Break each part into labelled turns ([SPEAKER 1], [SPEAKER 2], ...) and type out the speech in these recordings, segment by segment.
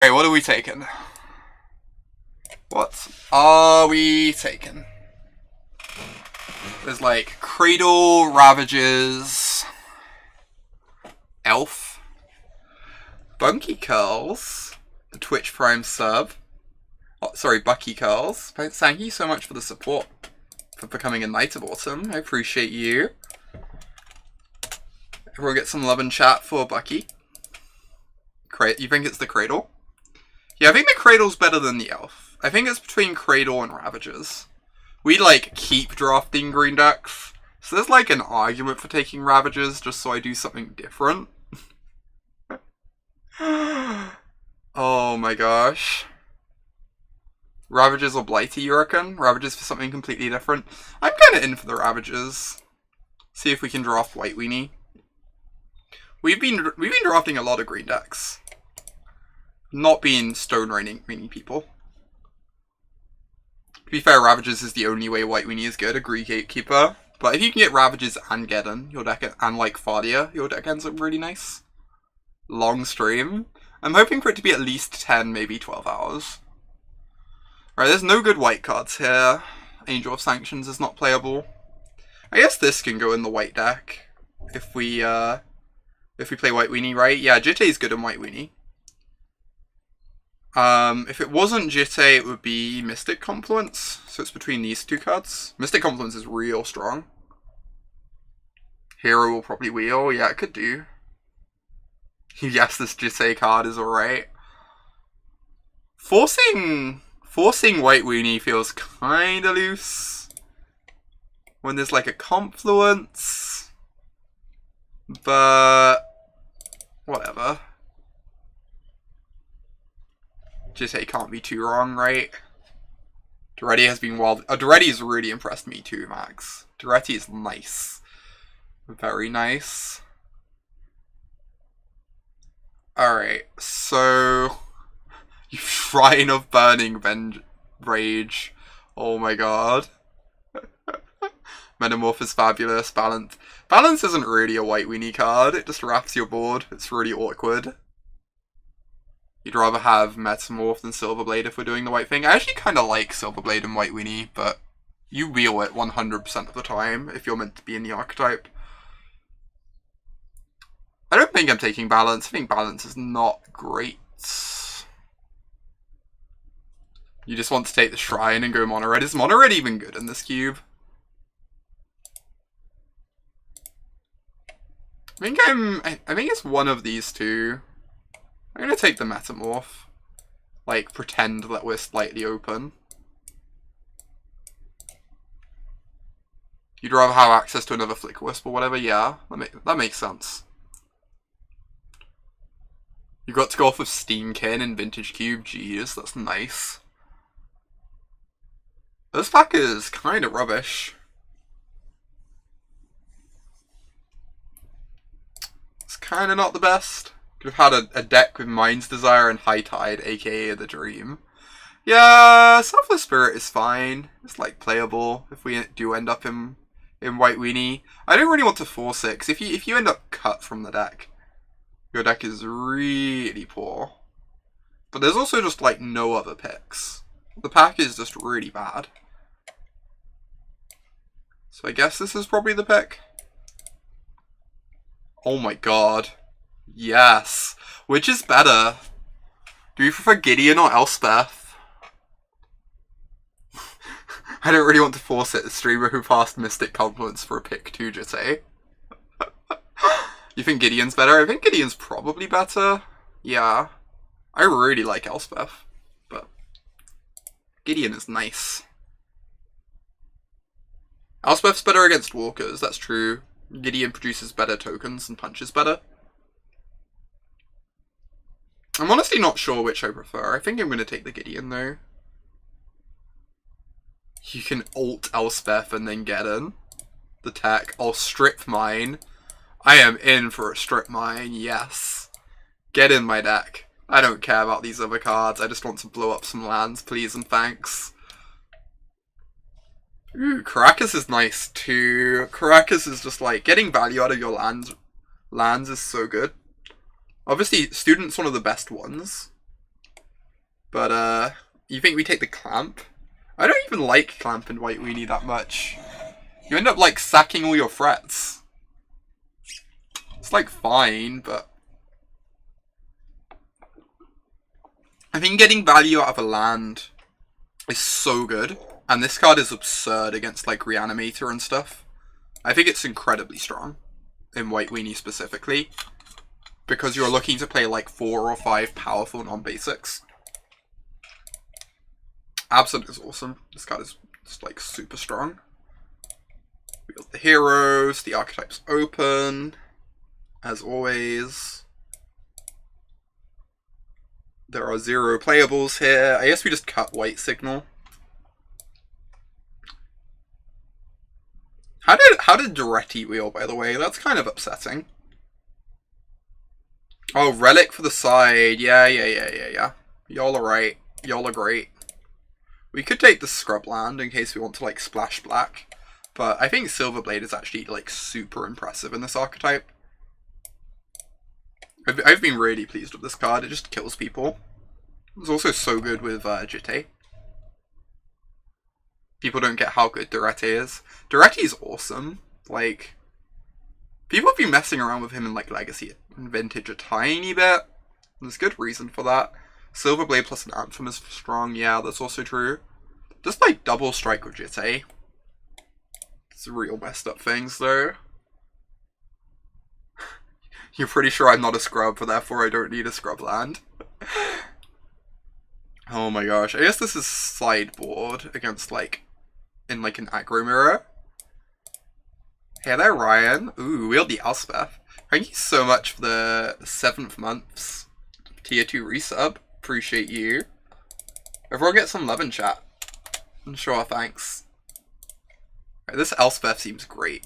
[SPEAKER 1] Okay, what are we taking? What are we taking? There's like Cradle, Ravages, Elf, Bunky Curls, the Twitch Prime sub. Oh, sorry, Bucky Curls. Thank you so much for the support, for becoming a Knight of Autumn. I appreciate you. Everyone get some love and chat for Bucky. You think it's the Cradle? Yeah, I think the Cradle's better than the Elf. I think it's between Cradle and Ravages. We, like, keep drafting green decks, so there's, like, an argument for taking Ravages just so I do something different. Oh my gosh. Ravages or Blighty, you reckon? Ravages for something completely different? I'm kinda in for the Ravages. See if we can draft White Weenie. We've been drafting a lot of green decks. Not being Stone Weenie people. To be fair, Ravages is the only way White Weenie is good, agree Gatekeeper. But if you can get Ravages and Geddon, your deck, and like Fardia, your deck ends up really nice. Long stream. I'm hoping for it to be at least 10, maybe 12 hours. Right, there's no good white cards here. Angel of Sanctions is not playable. I guess this can go in the white deck. If we play White Weenie, right? Yeah, Jitte is good in White Weenie. If it wasn't Jitte, it would be Mystic Confluence. So it's between these two cards. Mystic Confluence is real strong. Hero will probably wheel. Yeah, it could do. Yes, this Jitte card is alright. Forcing White Weenie feels kinda loose. When there's like a confluence. But whatever. Jitte can't be too wrong, right? Duretti has been wild. Duretti's really impressed me too, Max. Duretti is nice. Very nice. Alright, so... You Shrine of Burning Rage. Oh my god. Metamorph is fabulous. Balance. Balance isn't really a White Weenie card. It just wraps your board. It's really awkward. You'd rather have Metamorph than Silverblade if we're doing the white thing. I actually kind of like Silverblade and White Weenie, but you wheel it 100% of the time if you're meant to be in the archetype. I don't think I'm taking Balance. I think Balance is not great. You just want to take the Shrine and go Mono Red. Is Mono Red even good in this cube? I think it's one of these two. I'm gonna take the Metamorph. Like, pretend that we're slightly open. You'd rather have access to another Flicker Wisp or whatever? Yeah, that makes sense. You got to go off with Steamkin and Vintage Cube. Jeez, that's nice. This pack is kind of rubbish. It's kind of not the best. Could have had a deck with Mind's Desire and High Tide, aka the Dream. Yeah, Selfless Spirit is fine. It's like playable if we do end up in White Weenie. I don't really want to force it, because if you end up cut from the deck, your deck is really poor. But there's also just like no other picks. The pack is just really bad. So I guess this is probably the pick. Oh my god. Yes. Which is better? Do you prefer Gideon or Elspeth? I don't really want to force it. The streamer who passed Mystic Confluence for a pick too, Jitte. You think Gideon's better? I think Gideon's probably better. Yeah. I really like Elspeth. But Gideon is nice. Elspeth's better against walkers, that's true. Gideon produces better tokens and punches better. I'm honestly not sure which I prefer. I think I'm going to take the Gideon though. You can ult Elspeth and then Geddon. The tech. I'll strip mine. I am in for a strip mine, yes. Get in my deck. I don't care about these other cards. I just want to blow up some lands, please and thanks. Ooh, Caracas is nice too. Caracas is just like, getting value out of your lands is so good. Obviously, Student's one of the best ones. But, you think we take the Clamp? I don't even like Clamp in White Weenie that much. You end up, like, sacking all your threats. It's, like, fine, but... I think getting value out of a land is so good. And this card is absurd against, like, Reanimator and stuff. I think it's incredibly strong. In White Weenie specifically. Because you're looking to play, like, 4 or 5 powerful non-basics. Absolute is awesome. This card is just, like, super strong. We got the heroes, the archetypes open, as always. There are 0 playables here. I guess we just cut White Signal. How did Duretti wheel, by the way? That's kind of upsetting. Oh, Relic for the side. Yeah. Y'all are right. Y'all are great. We could take the Scrubland in case we want to, like, splash black. But I think Silverblade is actually, like, super impressive in this archetype. I've been really pleased with this card. It just kills people. It's also so good with Jitte. People don't get how good Duretti is. Duretti is awesome. Like, people have been messing around with him in, like, Legacy and Vintage a tiny bit. There's good reason for that. Silverblade plus an Anthem is strong. Yeah, that's also true. Just, like, double strike with Jitte. It's real messed up things, though. You're pretty sure I'm not a scrub, but therefore I don't need a scrub land. Oh my gosh. I guess this is sideboard against, like, in, like, an aggro mirror. Hey there, Ryan. Ooh, wield the Elspeth. Thank you so much for the 7th month's tier 2 resub. Appreciate you. Everyone get some love in chat. Sure, thanks. Right, this Elspeth seems great.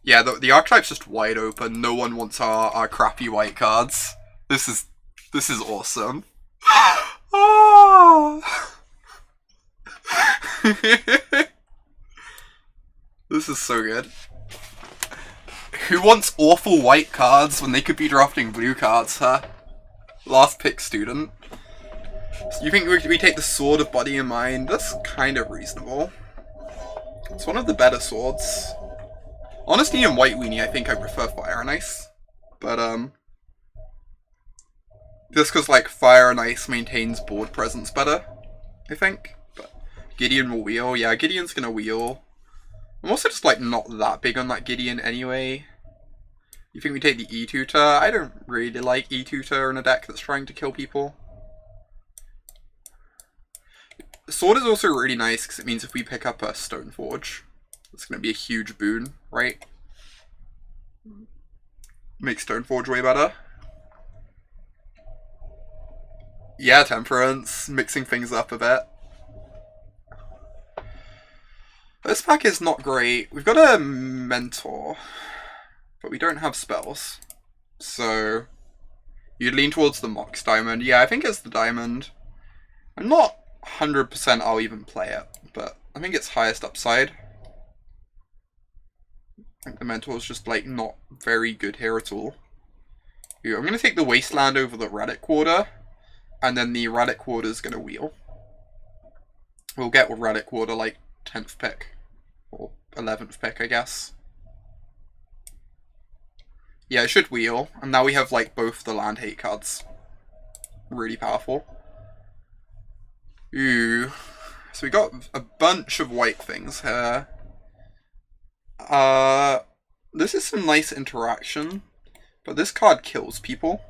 [SPEAKER 1] Yeah, the archetype's just wide open. No one wants our crappy white cards. This is awesome. Oh! This is so good. Who wants awful white cards when they could be drafting blue cards, huh? Last pick student. So you think we take the Sword of Body and Mind? That's kind of reasonable. It's one of the better swords. Honestly, in White Weenie, I think I prefer Fire and Ice. But, just because, like, Fire and Ice maintains board presence better, I think. But Gideon will wheel. Yeah, Gideon's gonna wheel. I'm also just, like, not that big on that Gideon anyway. You think we take the E-Tutor? I don't really like E-Tutor in a deck that's trying to kill people. Sword is also really nice because it means if we pick up a Stoneforge, it's going to be a huge boon, right? Makes Stoneforge way better. Yeah, Temperance, mixing things up a bit. This pack is not great. We've got a Mentor, but we don't have spells. So, you'd lean towards the Mox Diamond. Yeah, I think it's the Diamond. I'm not 100% I'll even play it, but I think it's highest upside. I think the Mentor is just, like, not very good here at all. Ooh, I'm going to take the Wasteland over the Radic Quarter, and then the Radic Quarter is going to wheel. We'll get with Radic Quarter, like, 10th pick, or 11th pick, I guess. Yeah, it should wheel, and now we have, like, both the land hate cards. Really powerful. Ooh. So we got a bunch of white things here. This is some nice interaction, but this card kills people.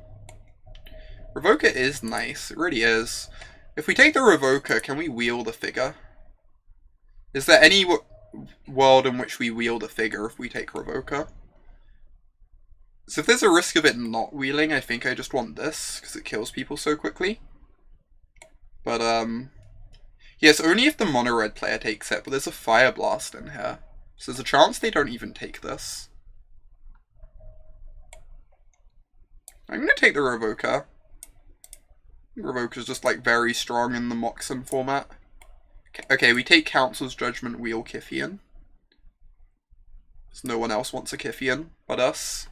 [SPEAKER 1] Revoker is nice, it really is. If we take the Revoker, can we wheel the figure? Is there any world in which we wheel the figure if we take Revoker? So if there's a risk of it not wheeling, I think I just want this, because it kills people so quickly. But, yes, only if the mono-red player takes it, but there's a Fire Blast in here. So there's a chance they don't even take this. I'm going to take the Revoker. Revoker's just, like, very strong in the Moxen format. Okay, we take Council's Judgment, wheel Kythian. Because no one else wants a Kythian but us.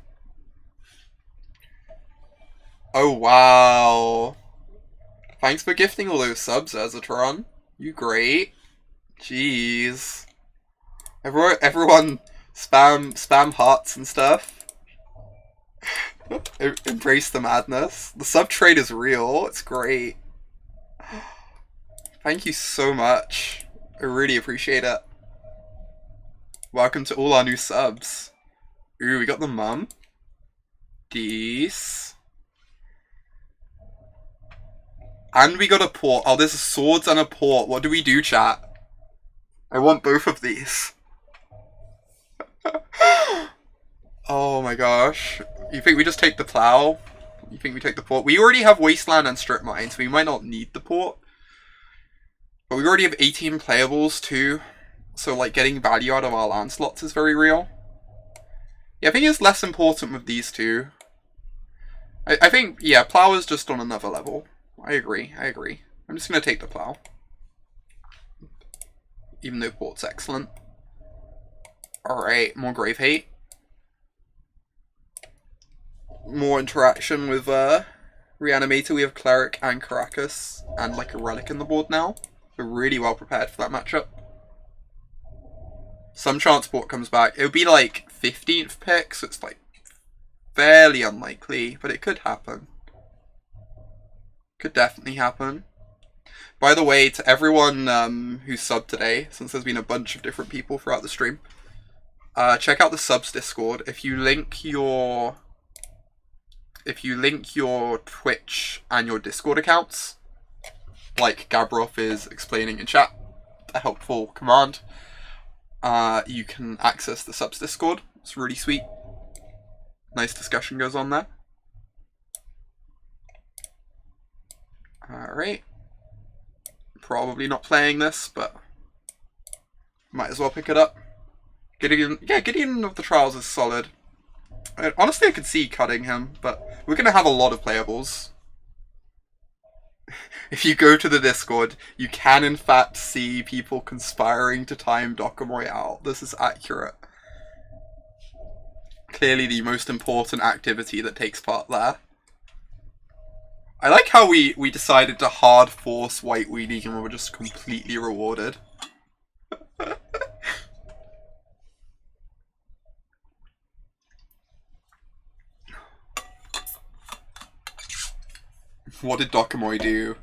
[SPEAKER 1] Oh, wow. Thanks for gifting all those subs, Ezatron. You great. Jeez. Everyone spam hearts and stuff. Embrace the madness. The sub trade is real. It's great. Thank you so much. I really appreciate it. Welcome to all our new subs. Ooh, we got the mum. These. And we got a port. Oh, there's swords and a port. What do we do, chat? I want both of these. Oh my gosh. You think we just take the plow? You think we take the port? We already have wasteland and strip mine, so we might not need the port. But we already have 18 playables too. So like getting value out of our land slots is very real. Yeah, I think it's less important with these two. I think, yeah, plow is just on another level. I agree. I'm just going to take the plow. Even though port's excellent. Alright, more grave hate. More interaction with Reanimator. We have Cleric and Caracas and like a relic in the board now. We're really well prepared for that matchup. Some transport comes back. It would be like 15th pick, so it's like fairly unlikely, but it could happen. Could definitely happen. By the way, to everyone who subbed today, since there's been a bunch of different people throughout the stream, check out the subs Discord. If you link your Twitch and your Discord accounts, like Gabroff is explaining in chat, a helpful command, you can access the subs Discord. It's really sweet. Nice discussion goes on there. Alright. Probably not playing this, but might as well pick it up. Gideon of the Trials is solid. Honestly, I could see cutting him, but we're going to have a lot of playables. If you go to the Discord, you can in fact see people conspiring to time Dokkan out. This is accurate. Clearly the most important activity that takes part there. I like how we decided to hard force White Weenie and we were just completely rewarded. What did Dokamoy do?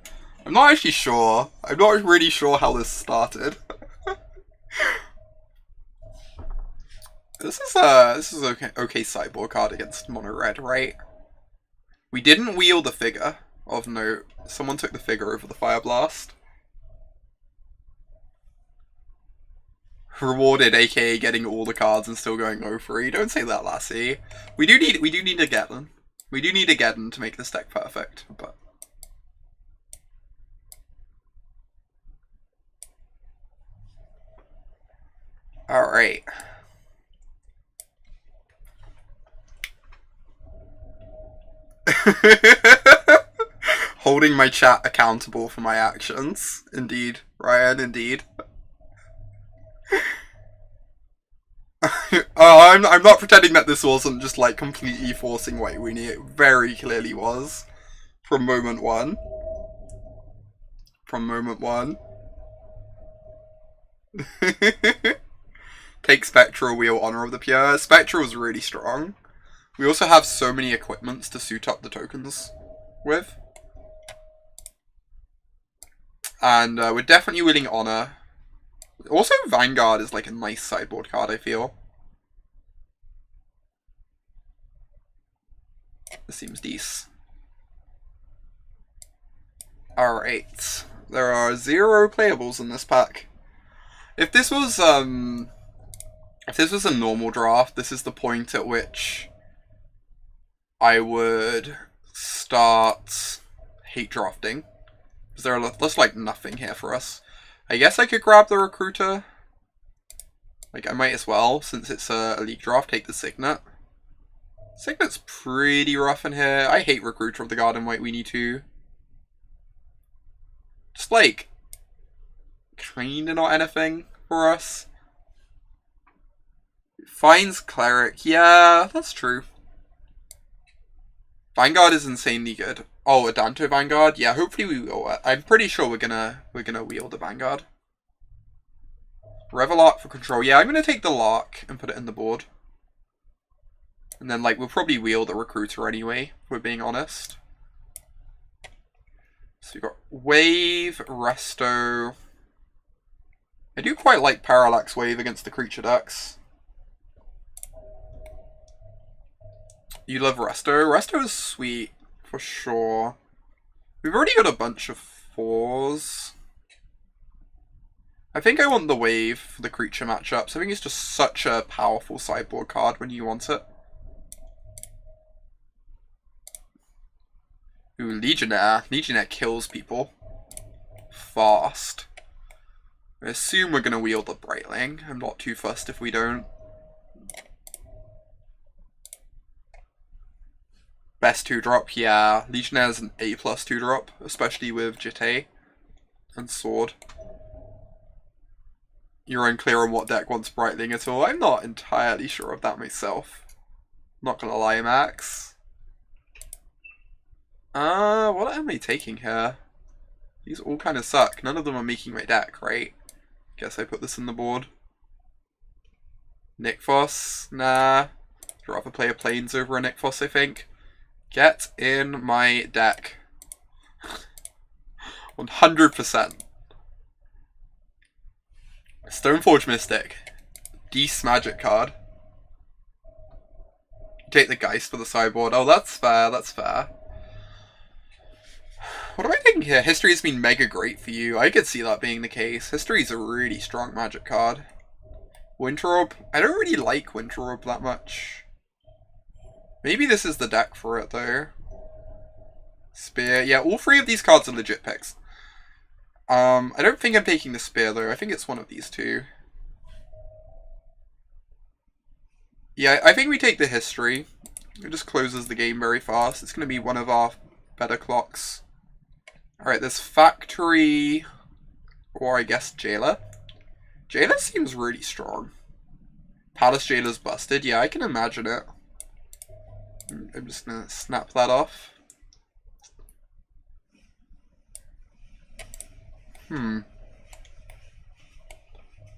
[SPEAKER 1] I'm not actually sure. I'm not really sure how this started. This is okay sideboard card against mono red, right? We didn't wheel the figure of note. Someone took the figure over the Fire Blast. Rewarded, aka getting all the cards and still going 0-3. Don't say that, lassie. We do need to get them. We do need to get them to make this deck perfect, but alright. Holding my chat accountable for my actions. Indeed, Ryan, indeed. I'm not pretending that this wasn't just like completely forcing White Weenie. It very clearly was. From moment one. Take Spectral, Wheel Honor of the Pure. Spectral is really strong. We also have so many equipments to suit up the tokens with. And we're definitely willing Honor. Also, Vanguard is like a nice sideboard card, I feel. This seems decent. Alright. There are 0 playables in this pack. If this was a normal draft, this is the point at which I would start hate drafting. Because there's like nothing here for us. I guess I could grab the Recruiter. Like, I might as well, since it's a league draft, take the Signet. Signet's pretty rough in here. I hate Recruiter of the Garden White Weenie too. Just like, kinda not anything for us. Finds Cleric. Yeah, that's true. Vanguard is insanely good. Oh, a Danto Vanguard? Yeah, hopefully we will. I'm pretty sure we're gonna wield a Vanguard. Revelark for control. Yeah, I'm gonna take the Lark and put it in the board. And then, like, we'll probably wield a Recruiter anyway, if we're being honest. So we've got Wave, Resto. I do quite like Parallax Wave against the creature decks. You love Resto? Resto is sweet, for sure. We've already got a bunch of 4s. I think I want the Wave for the creature matchups. I think it's just such a powerful sideboard card when you want it. Ooh, Legionnaire. Legionnaire kills people. Fast. I assume we're going to wield the Brightling. I'm not too fussed if we don't. Best 2-drop, yeah. Legionnaire's an A+ 2-drop, especially with Jitte and Sword. You're unclear on what deck wants Brightling at all. I'm not entirely sure of that myself. Not gonna lie, Max. What am I taking here? These all kind of suck. None of them are making my deck, right? Guess I put this in the board. Nykthos? Nah. I'd rather play a Plains over a Nykthos, I think. Get in my deck. 100%. Stoneforge Mystic. Geese Magic card. Take the Geist for the sideboard. Oh, that's fair, that's fair. What am I thinking here? History has been mega great for you. I could see that being the case. History is a really strong Magic card. Winter Orb? I don't really like Winter Orb that much. Maybe this is the deck for it, though. Spear. Yeah, all 3 of these cards are legit picks. I don't think I'm taking the Spear, though. I think it's one of these 2. Yeah, I think we take the History. It just closes the game very fast. It's going to be one of our better clocks. Alright, there's Factory, or I guess Jailer. Jailer seems really strong. Palace Jailer's busted. Yeah, I can imagine it. I'm just going to snap that off. You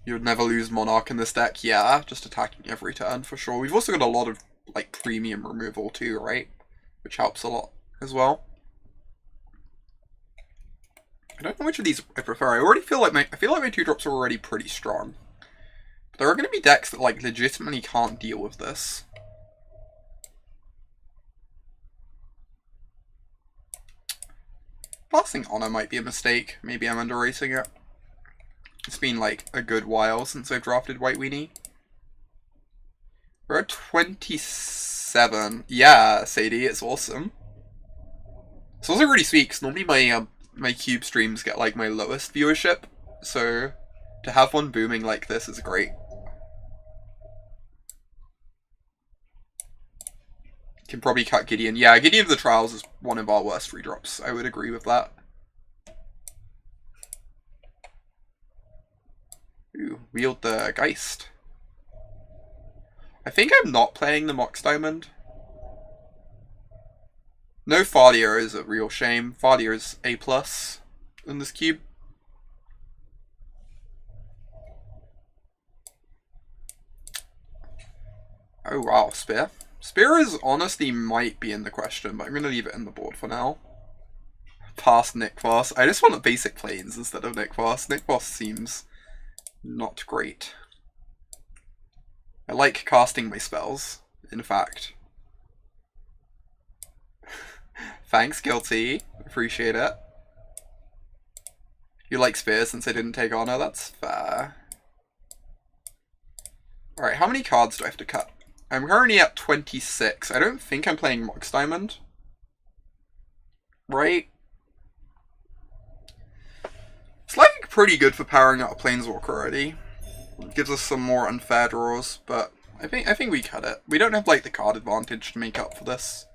[SPEAKER 1] would never lose Monarch in this deck. Yeah, just attacking every turn for sure. We've also got a lot of like premium removal too, right? Which helps a lot as well. I don't know which of these I prefer. I already feel like my 2-drops are already pretty strong. But there are going to be decks that like legitimately can't deal with this. Passing Honor might be a mistake. Maybe I'm underrating it. It's been like a good while since I've drafted White Weenie. We're at 27. Yeah, Sadie, it's awesome. It's also really sweet because normally my Cube streams get like my lowest viewership, so to have one booming like this is great. Can probably cut Gideon. Yeah, Gideon of the Trials is one of our worst 3-drops. I would agree with that. Ooh, wield the Geist. I think I'm not playing the Mox Diamond. No Thalia is a real shame. Thalia is A+ in this cube. Oh wow, Spear. Spear is honestly might be in the question, but I'm going to leave it in the board for now. Past Nykthos. I just want a basic Plains instead of Nykthos. Nykthos seems not great. I like casting my spells, in fact. Thanks, Guilty. Appreciate it. You like Spear since I didn't take Honor? That's fair. Alright, how many cards do I have to cut? I'm currently at 26. I don't think I'm playing Mox Diamond. Right? It's like pretty good for powering out a Planeswalker already. It gives us some more unfair draws, but I think we cut it. We don't have like the card advantage to make up for this.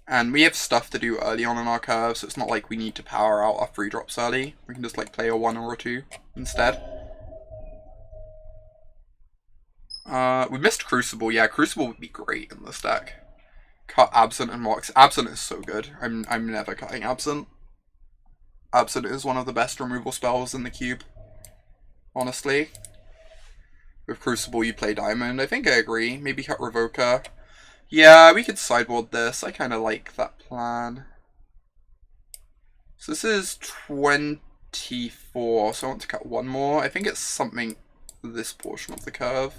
[SPEAKER 1] And we have stuff to do early on in our curve, so it's not like we need to power out our 3-drops early. We can just like play a 1 or a 2 instead. We missed Crucible. Yeah, Crucible would be great in this deck. Cut Absent and Mox. Absent is so good. I'm never cutting Absent. Absent is one of the best removal spells in the cube. Honestly. With Crucible you play Diamond. I think I agree. Maybe cut Revoker. Yeah, we could sideboard this. I kind of like that plan. So this is 24, so I want to cut one more. I think it's something this portion of the curve.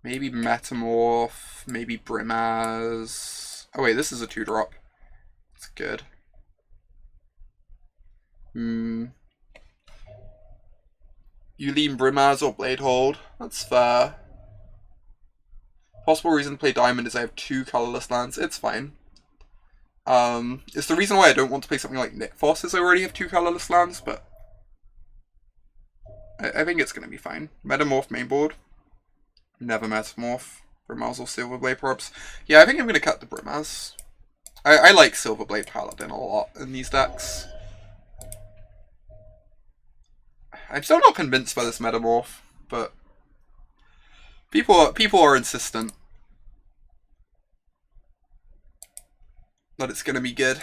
[SPEAKER 1] Maybe Metamorph, maybe Brimaz. Oh wait, this is a 2-drop. That's good. You lean Brimaz or Bladehold. That's fair. Possible reason to play Diamond is I have 2 colorless lands. It's fine. It's the reason why I don't want to play something like Nitfos, is I already have 2 colorless lands, but I think it's going to be fine. Metamorph mainboard. Never Metamorph. Brimaz or Silverblade props. Yeah, I think I'm going to cut the Brimaz. I like Silverblade Paladin a lot in these decks. I'm still not convinced by this Metamorph, but people are insistent that it's going to be good.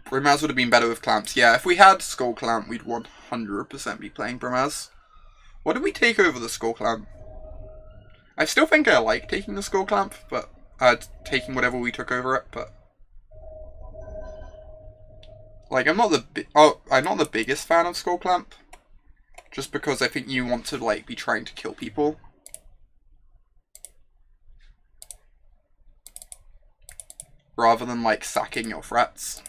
[SPEAKER 1] Brimaz would have been better with Clamps. Yeah, if we had Skull Clamp, we'd 100% be playing Brimaz. What did we take over the Skull Clamp? I still think I like taking the Skull Clamp, but taking whatever we took over it, but like I'm not the biggest fan of Skull Clamp, just because I think you want to like be trying to kill people. Rather than like sacking your threats.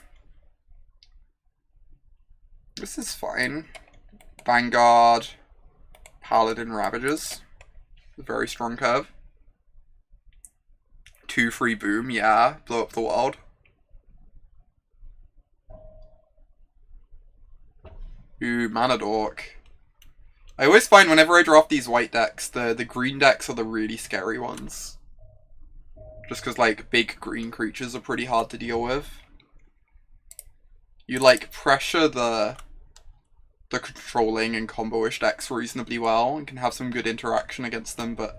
[SPEAKER 1] This is fine. Vanguard, Paladin Ravages. Very strong curve. 2 free boom, yeah. Blow up the world. Ooh, Mana Dork. I always find whenever I draft these white decks, the green decks are the really scary ones. Just because, like, big green creatures are pretty hard to deal with. You, like, pressure the controlling and combo-ish decks reasonably well and can have some good interaction against them, but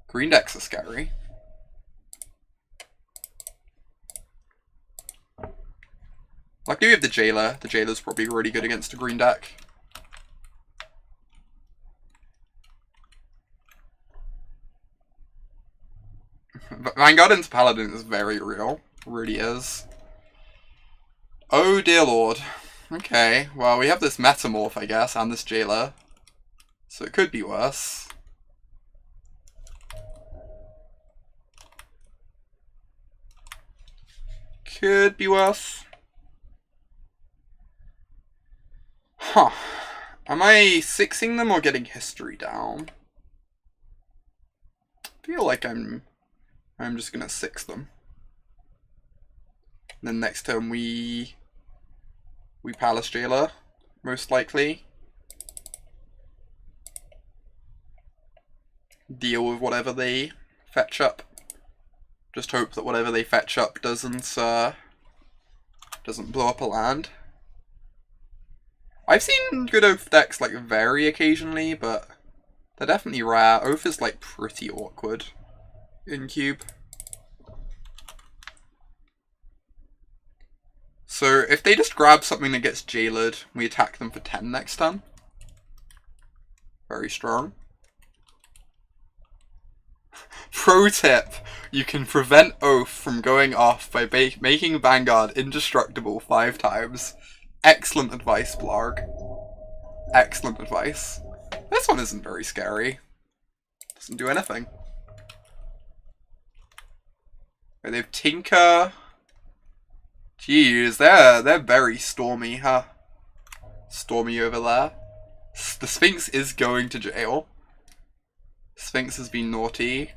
[SPEAKER 1] green decks are scary. Luckily we have the Jailer. The Jailer's probably really good against a green deck. Vanguard into Paladin is very real. Really is. Oh dear lord. Okay, well we have this Metamorph, I guess, and this Jailer. So it could be worse. Could be worse. Huh. Am I 6ing them or getting history down? I feel like I'm just gonna 6 them. And then next turn we Palace Jailer, most likely. Deal with whatever they fetch up. Just hope that whatever they fetch up doesn't blow up a land. I've seen good Oath decks like vary occasionally, but they're definitely rare. Oath is like pretty awkward in Cube. So if they just grab something that gets Jailered, we attack them for 10 next turn. Very strong. Pro tip, you can prevent Oath from going off by making Vanguard indestructible 5 times. Excellent advice, Blarg. Excellent advice. This one isn't very scary. Doesn't do anything. Right, they have Tinker. Jeez, they're very stormy, huh? Stormy over there. The Sphinx is going to jail. Sphinx has been naughty.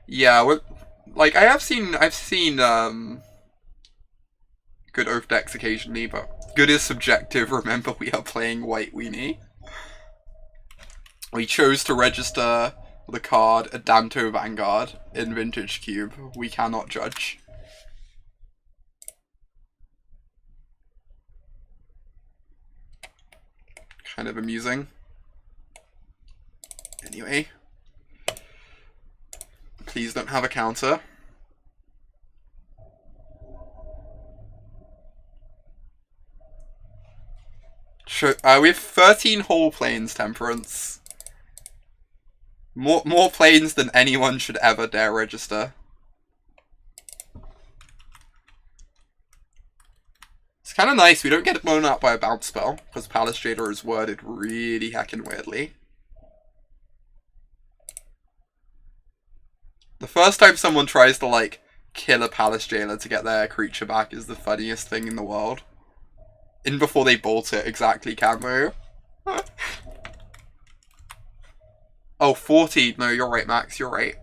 [SPEAKER 1] Yeah, like I've seen good Oath decks occasionally, but good is subjective. Remember, we are playing White Weenie. We chose to register the card Adanto Vanguard in Vintage Cube. We cannot judge. Kind of amusing. Anyway. Please don't have a counter. We have 13 whole planes, Temperance. More planes than anyone should ever dare register. It's kind of nice. We don't get blown out by a bounce spell, because Palace Jailer is worded really heckin' weirdly. The first time someone tries to, like, kill a Palace Jailer to get their creature back is the funniest thing in the world. In before they bolt it, exactly, Camo. Oh, 40. No, you're right, Max. You're right.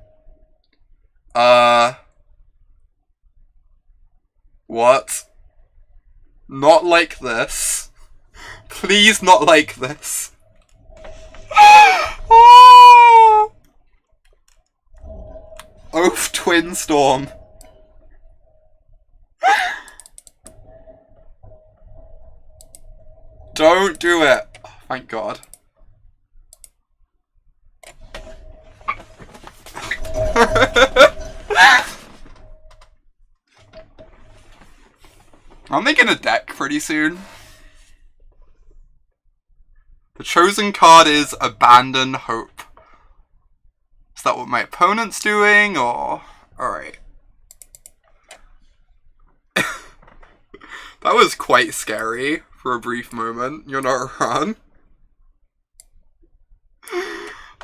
[SPEAKER 1] What? Not like this. Please not like this. Oath Twin Storm. Don't do it. Oh, thank God. I'm making a deck pretty soon. The chosen card is Abandon Hope. Is that what my opponent's doing, or... Alright. That was quite scary for a brief moment. You're not wrong.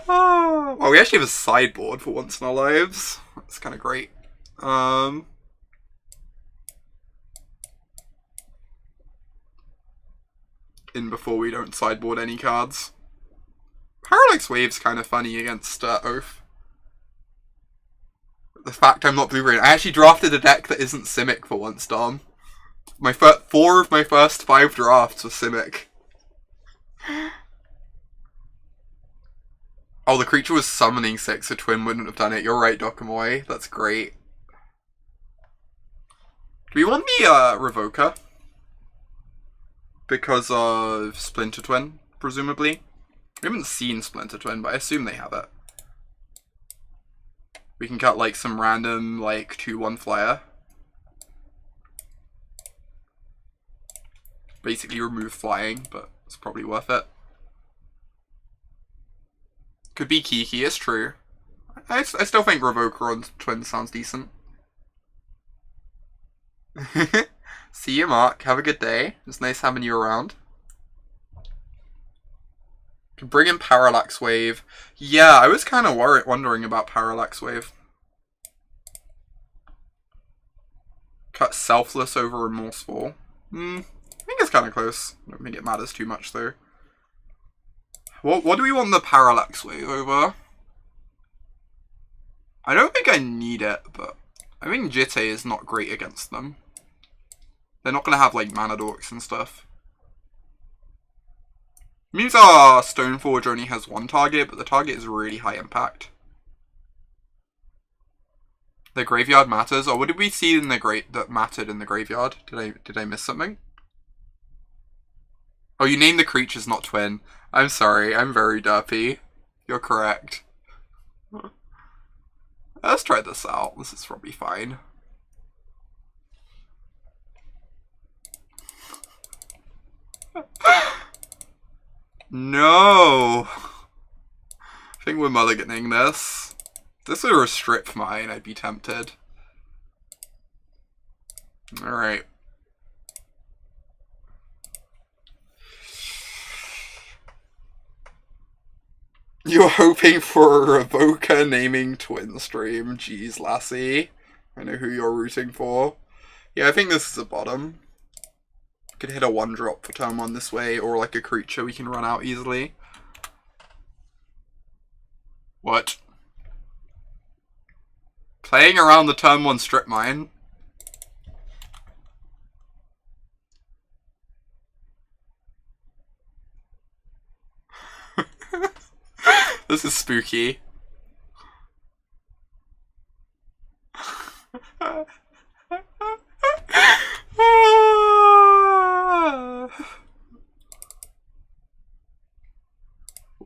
[SPEAKER 1] Oh, well, we actually have a sideboard for once in our lives. That's kind of great. In before we don't sideboard any cards. Parallax Wave's kind of funny against Oath. The fact I'm not blue-green. I actually drafted a deck that isn't Simic for once, Dom. 4 of my first 5 drafts were Simic. Oh, the creature was summoning 6, a twin wouldn't have done it. You're right, Dokamoy. That's great. Do we want the Revoker? Because of Splinter Twin, presumably. We haven't seen Splinter Twin, but I assume they have it. We can cut like some random like 2/1 flyer. Basically remove flying, but it's probably worth it. Could be Kiki, it's true. I still think Revoker on Twin sounds decent. See you, Mark. Have a good day. It's nice having you around. Can bring in Parallax Wave. Yeah, I was kind of wondering about Parallax Wave. Cut Selfless over Remorseful. I think it's kind of close. I don't think it matters too much, though. What do we want the Parallax Wave over? I don't think I need it, but I think Jitte is not great against them. They're not going to have, like, Mana Dorks and stuff. It means our Stoneforge only has 1 target, but the target is really high impact. The graveyard matters? Or what did we see in the that mattered in the graveyard? Did I miss something? Oh, you named the creatures, not Twin. I'm sorry, I'm very derpy. You're correct. Let's try this out. This is probably fine. No! I think we're mulliganing this. If this were a strip mine, I'd be tempted. Alright. You're hoping for a Revoker naming Twin Stream. Jeez, lassie. I know who you're rooting for. Yeah, I think this is a bottom. Could hit a 1-drop for turn 1 this way, or like a creature we can run out easily. What? Playing around the turn 1 strip mine? This is spooky.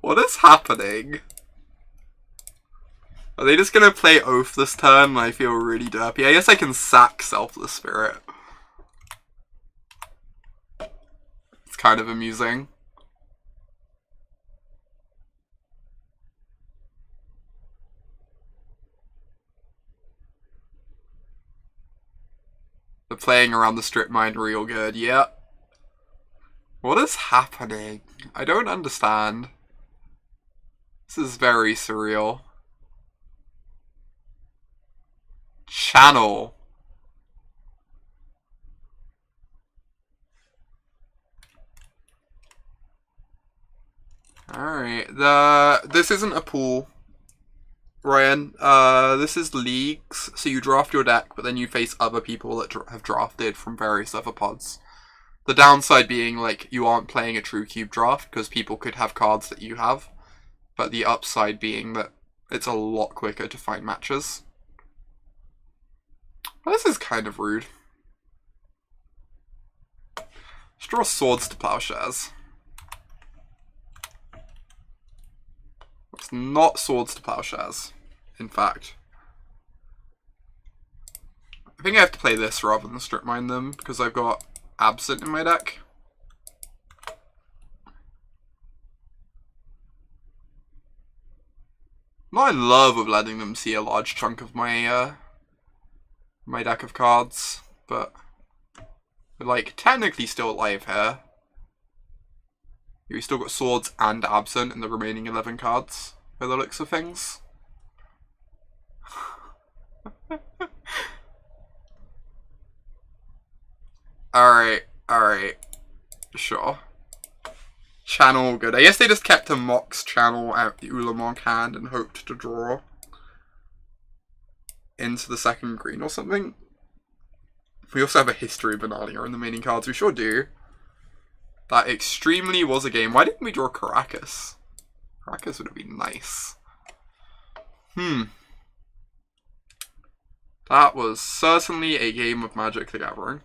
[SPEAKER 1] What is happening? Are they just gonna play Oath this turn? I feel really derpy. I guess I can sack Selfless Spirit. It's kind of amusing. They're playing around the strip mine real good, yep. What is happening? I don't understand. This is very surreal. Channel. Alright, this isn't a pool, Ryan. This is leagues, so you draft your deck, but then you face other people that have drafted from various other pods. The downside being, like, you aren't playing a true cube draft, because people could have cards that you have, but the upside being that it's a lot quicker to find matches. Well, this is kind of rude. Let's draw Swords to Plowshares. It's not Swords to Plowshares, in fact. I think I have to play this rather than strip mine them, because I've got Absent in my deck. I'm not in love with letting them see a large chunk of my my deck of cards, but we're, like, technically still alive here. We still got Swords and Absent in the remaining 11 cards, by the looks of things. Alright, sure. Channel, good. I guess they just kept a Mox Channel out the Ulamog hand and hoped to draw into the second green or something. We also have a History of Banania in the remaining cards, we sure do. That extremely was a game. Why didn't we draw Caracas? Caracas would have been nice. That was certainly a game of Magic the Gathering.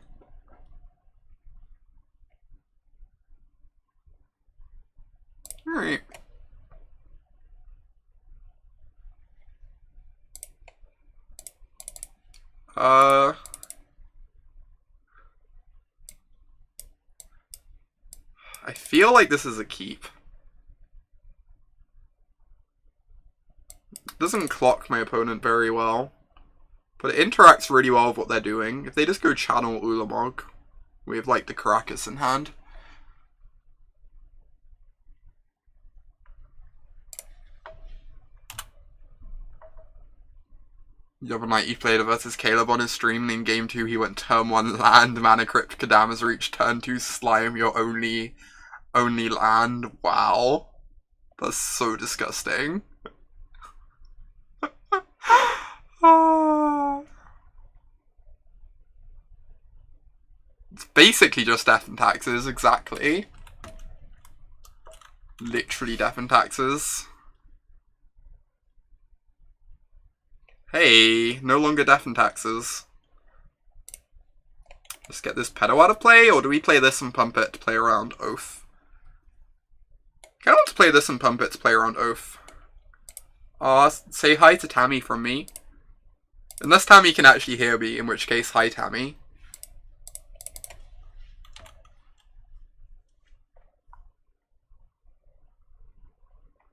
[SPEAKER 1] Alright. I feel like this is a keep. It doesn't clock my opponent very well, but it interacts really well with what they're doing. If they just go Channel Ulamog, we have, like, the Caracas in hand. The other night you played versus Caleb on his stream, and in game 2 he went turn 1 land, Mana Crypt, Kadama's Reach, turn 2 Slime, your only land. Wow. That's so disgusting. It's basically just Death and Taxes, exactly. Literally Death and Taxes. Hey, no longer Death and Taxes. Let's get this pedo out of play, or do we play this and pump it to play around Oath? I want to play this and pump it to play around Oath. Say hi to Tammy from me. Unless Tammy can actually hear me, in which case, hi Tammy.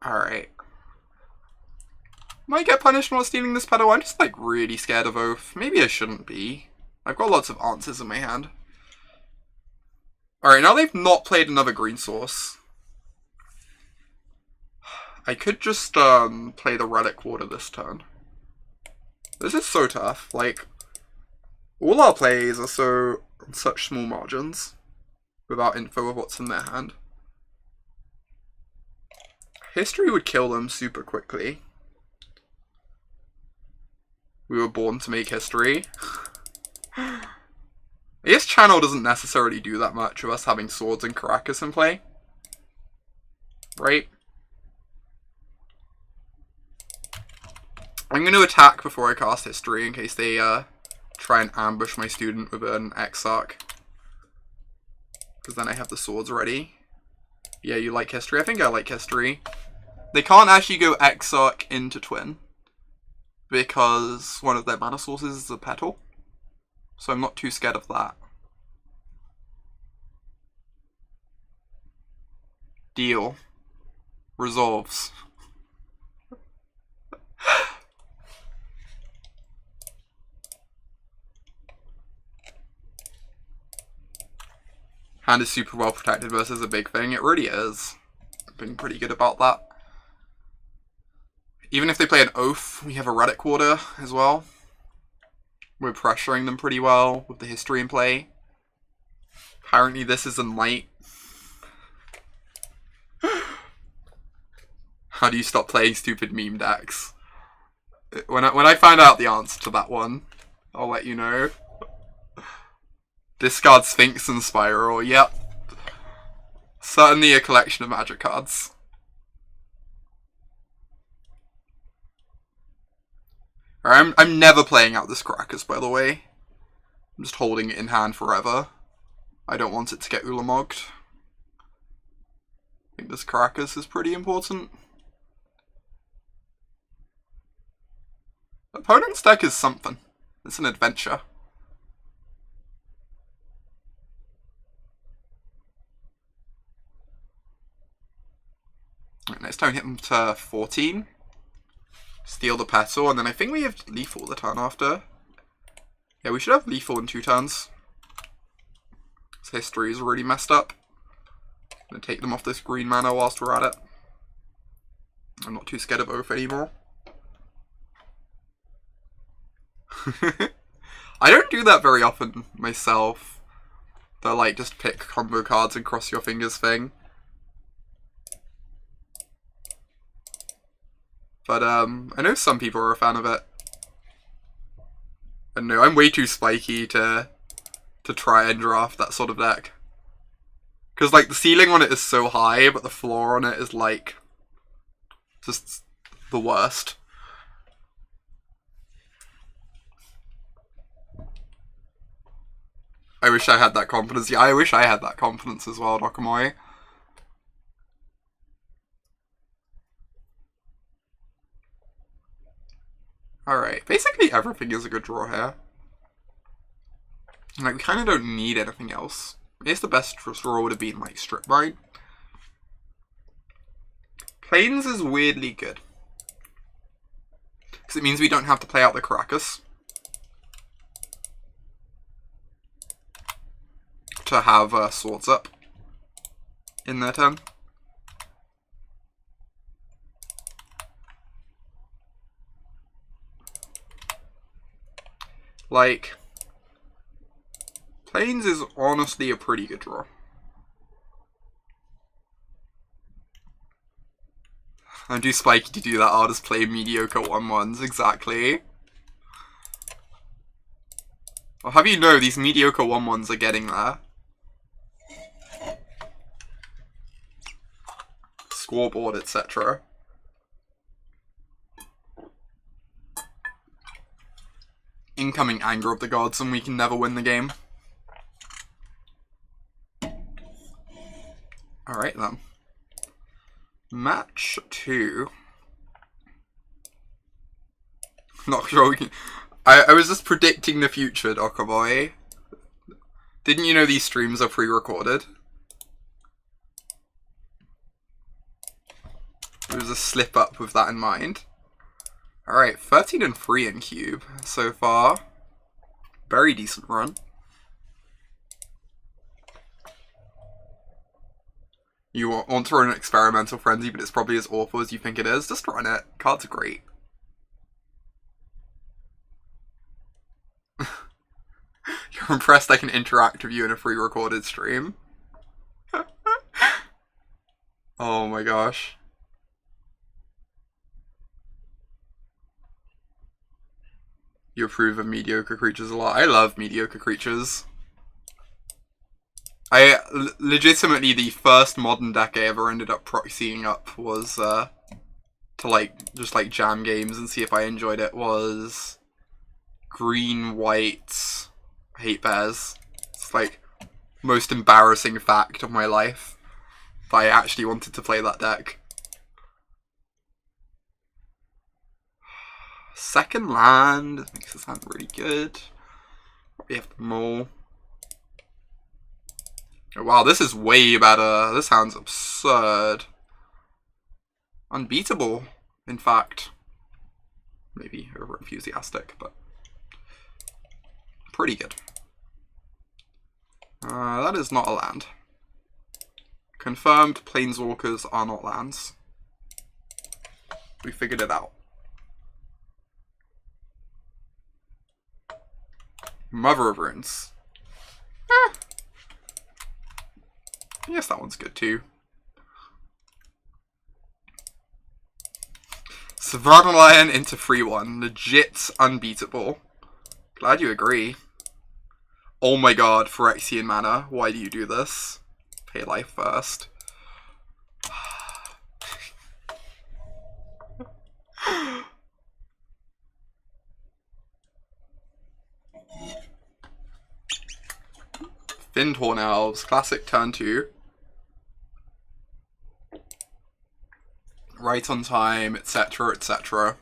[SPEAKER 1] Alright. Might get punished while stealing this pedo. I'm just, like, really scared of Oath. Maybe I shouldn't be. I've got lots of answers in my hand. Alright, now they've not played another green source. I could just play the Relic Water this turn. This is so tough. Like, all our plays are so on such small margins without info of what's in their hand. History would kill them super quickly. We were born to make history. I guess Channel doesn't necessarily do that much of us having Swords and Caracas in play. Right? I'm going to attack before I cast history in case they try and ambush my student with an Exarch. Because then I have the swords ready. Yeah, you like history? I think I like history. They can't actually go Exarch into Twin. Because one of their mana sources is a petal. So I'm not too scared of that. Deal. Resolves. Hand is super well protected versus a big thing. It really is. I've been pretty good about that. Even if they play an Oath, we have a Relic Quarter as well. We're pressuring them pretty well with the history in play. Apparently this is a Knight. How do you stop playing stupid meme decks? When I find out the answer to that one, I'll let you know. Discard Sphinx and Spiral, yep. Certainly a collection of magic cards. I'm never playing out this Karakas, by the way. I'm just holding it in hand forever. I don't want it to get Ulamogged. I think this Karakas is pretty important. Opponent's deck is something. It's an adventure. Right, next time hit him to 14. Steal the petal, and then I think we have lethal the turn after. Yeah, we should have lethal in 2 turns. This history is really messed up. I'm gonna take them off this green mana whilst we're at it. I'm not too scared of Oath anymore. I don't do that very often myself. The like just pick combo cards and cross your fingers thing. But I know some people are a fan of it. I know I'm way too spiky to try and draft that sort of deck. Because like the ceiling on it is so high, but the floor on it is like just the worst. I wish I had that confidence. Yeah, I wish I had that confidence as well, Nakamori. Alright, basically everything is a good draw here. Like, we kind of don't need anything else. I guess the best draw would have been, like, Strip Mine. Plains is weirdly good. Because it means we don't have to play out the Karakas. To have swords up in their turn. Like, Plains is honestly a pretty good draw. I'm too spiky to do that, I'll just play mediocre 1/1s, exactly. I'll have you know, these mediocre 1/1s are getting there. Scoreboard, etc. Incoming Anger of the Gods, and we can never win the game. Alright then. Match 2. Not sure we can... I was just predicting the future, Dokaboy. Didn't you know these streams are pre-recorded? It was a slip up with that in mind. Alright, 13-3 in Cube so far. Very decent run. You want to run an Experimental Frenzy, but it's probably as awful as you think it is. Just run it. Cards are great. You're impressed I can interact with you in a pre-recorded stream? Oh my gosh. You approve of mediocre creatures a lot. I love mediocre creatures. Legitimately, the first modern deck I ever ended up proxying up was, to like, just like jam games and see if I enjoyed it, was green, white, I hate bears. It's like most embarrassing fact of my life that I actually wanted to play that deck. Second land makes this hand really good. We have the mole. Oh, wow, this is way better. This hand's absurd. Unbeatable, in fact. Maybe over enthusiastic, but pretty good. That is not a land. Confirmed, planeswalkers are not lands. We figured it out. Mother of Runes. Yes, that one's good too. Savannah Lion into 3-1. Legit unbeatable. Glad you agree. Oh my god, Phyrexian mana. Why do you do this? Pay life first. Fyndhorn Elves. Classic turn 2. Right on time, etc., etc.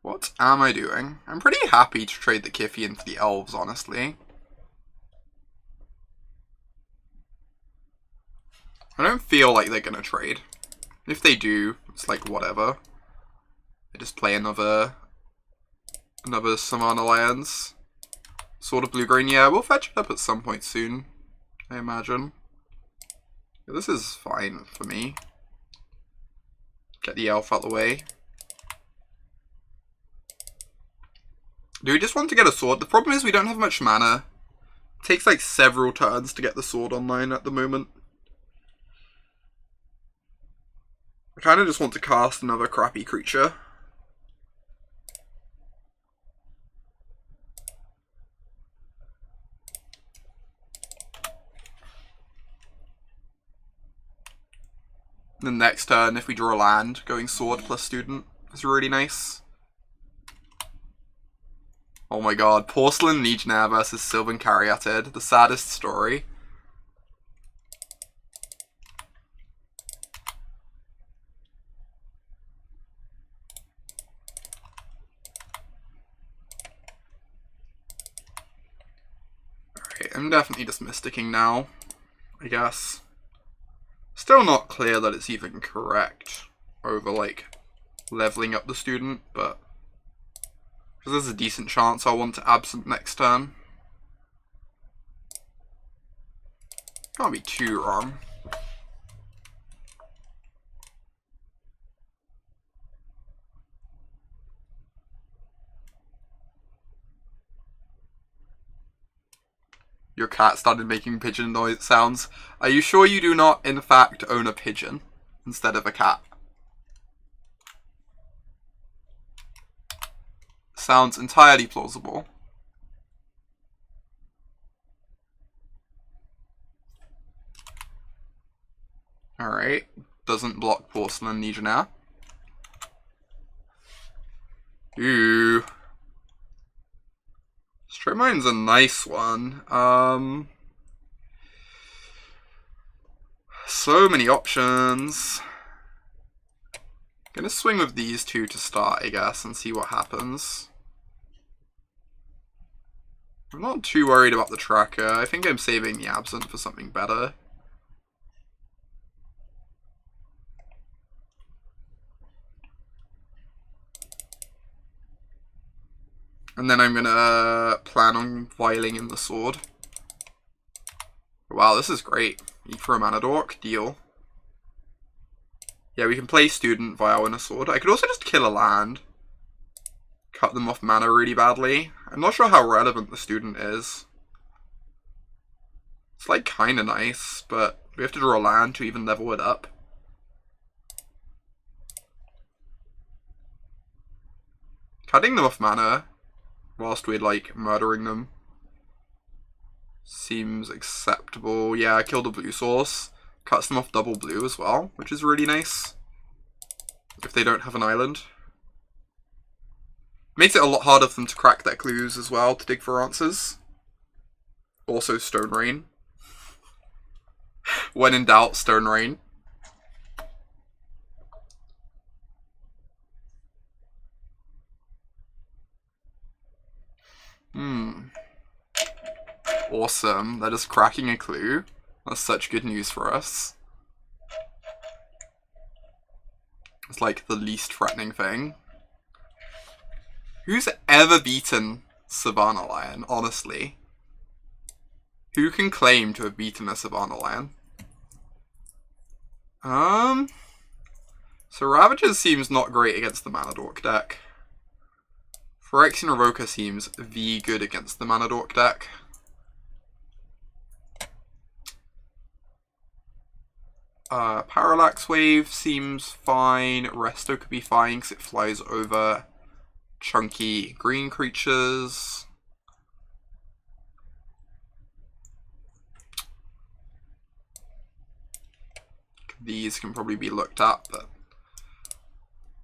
[SPEAKER 1] What am I doing? I'm pretty happy to trade the Kiffy into the Elves, honestly. I don't feel like they're gonna trade. If they do, it's like whatever. They just play another Savannah Lions. Sword of Blue-Green, yeah, we'll fetch it up at some point soon, I imagine. Yeah, this is fine for me. Get the elf out of the way. Do we just want to get a sword? The problem is we don't have much mana. It takes like several turns to get the sword online at the moment. I kind of just want to cast another crappy creature. The next turn, if we draw a land, going sword plus student is really nice. Oh my god, Porcelain Legionnaire versus Sylvan Caryatid, the saddest story. Alright, I'm definitely just Mysticking now, I guess. Still not clear that it's even correct over, like, leveling up the student, but because there's a decent chance I'll want to Absent next turn. Can't be too wrong. Your cat started making pigeon noise sounds. Are you sure you do not, in fact, own a pigeon instead of a cat? Sounds entirely plausible. Alright. Doesn't block Porcelain Legionnaire. Ooh. Strip Mine's a nice one. So many options. Gonna swing with these two to start, I guess, and see what happens. I'm not too worried about the tracker. I think I'm saving the Absent for something better. And then I'm gonna plan on vialing in the sword. Wow, this is great. Eat for a mana dork, deal. Yeah, we can play student, vial, in a sword. I could also just kill a land. Cut them off mana really badly. I'm not sure how relevant the student is. It's like kinda nice, but we have to draw a land to even level it up. Cutting them off mana whilst we're like murdering them seems acceptable. Yeah, kill the blue source. Cuts them off double blue as well, which is really nice. If they don't have an island. Makes it a lot harder for them to crack their clues as well, to dig for answers. Also Stone Rain. When in doubt, Stone Rain. Awesome. They're just cracking a clue. That's such good news for us. It's like the least threatening thing. Who's ever beaten Savannah Lion, honestly? Who can claim to have beaten a Savannah Lion? So Ravagers seems not great against the Mana Dork deck. Phyrexian Revoker seems V good against the Mana Dork deck. Parallax Wave seems fine. Resto could be fine because it flies over chunky green creatures. These can probably be looked at, but...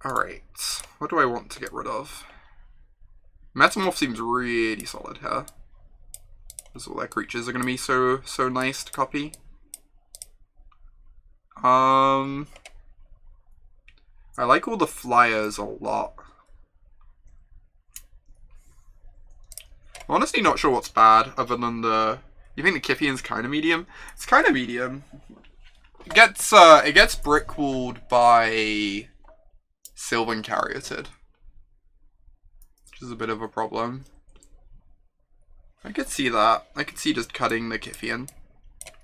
[SPEAKER 1] Alright, what do I want to get rid of? Metamorph seems really solid here. Because all their creatures are going to be so nice to copy. I like all the flyers a lot. I'm honestly not sure what's bad, other than the... You think the Kythian's kind of medium? It's kind of medium. It gets brickwalled by Sylvan Caryatid, which is a bit of a problem. I could see that. I could see just cutting the Kythian,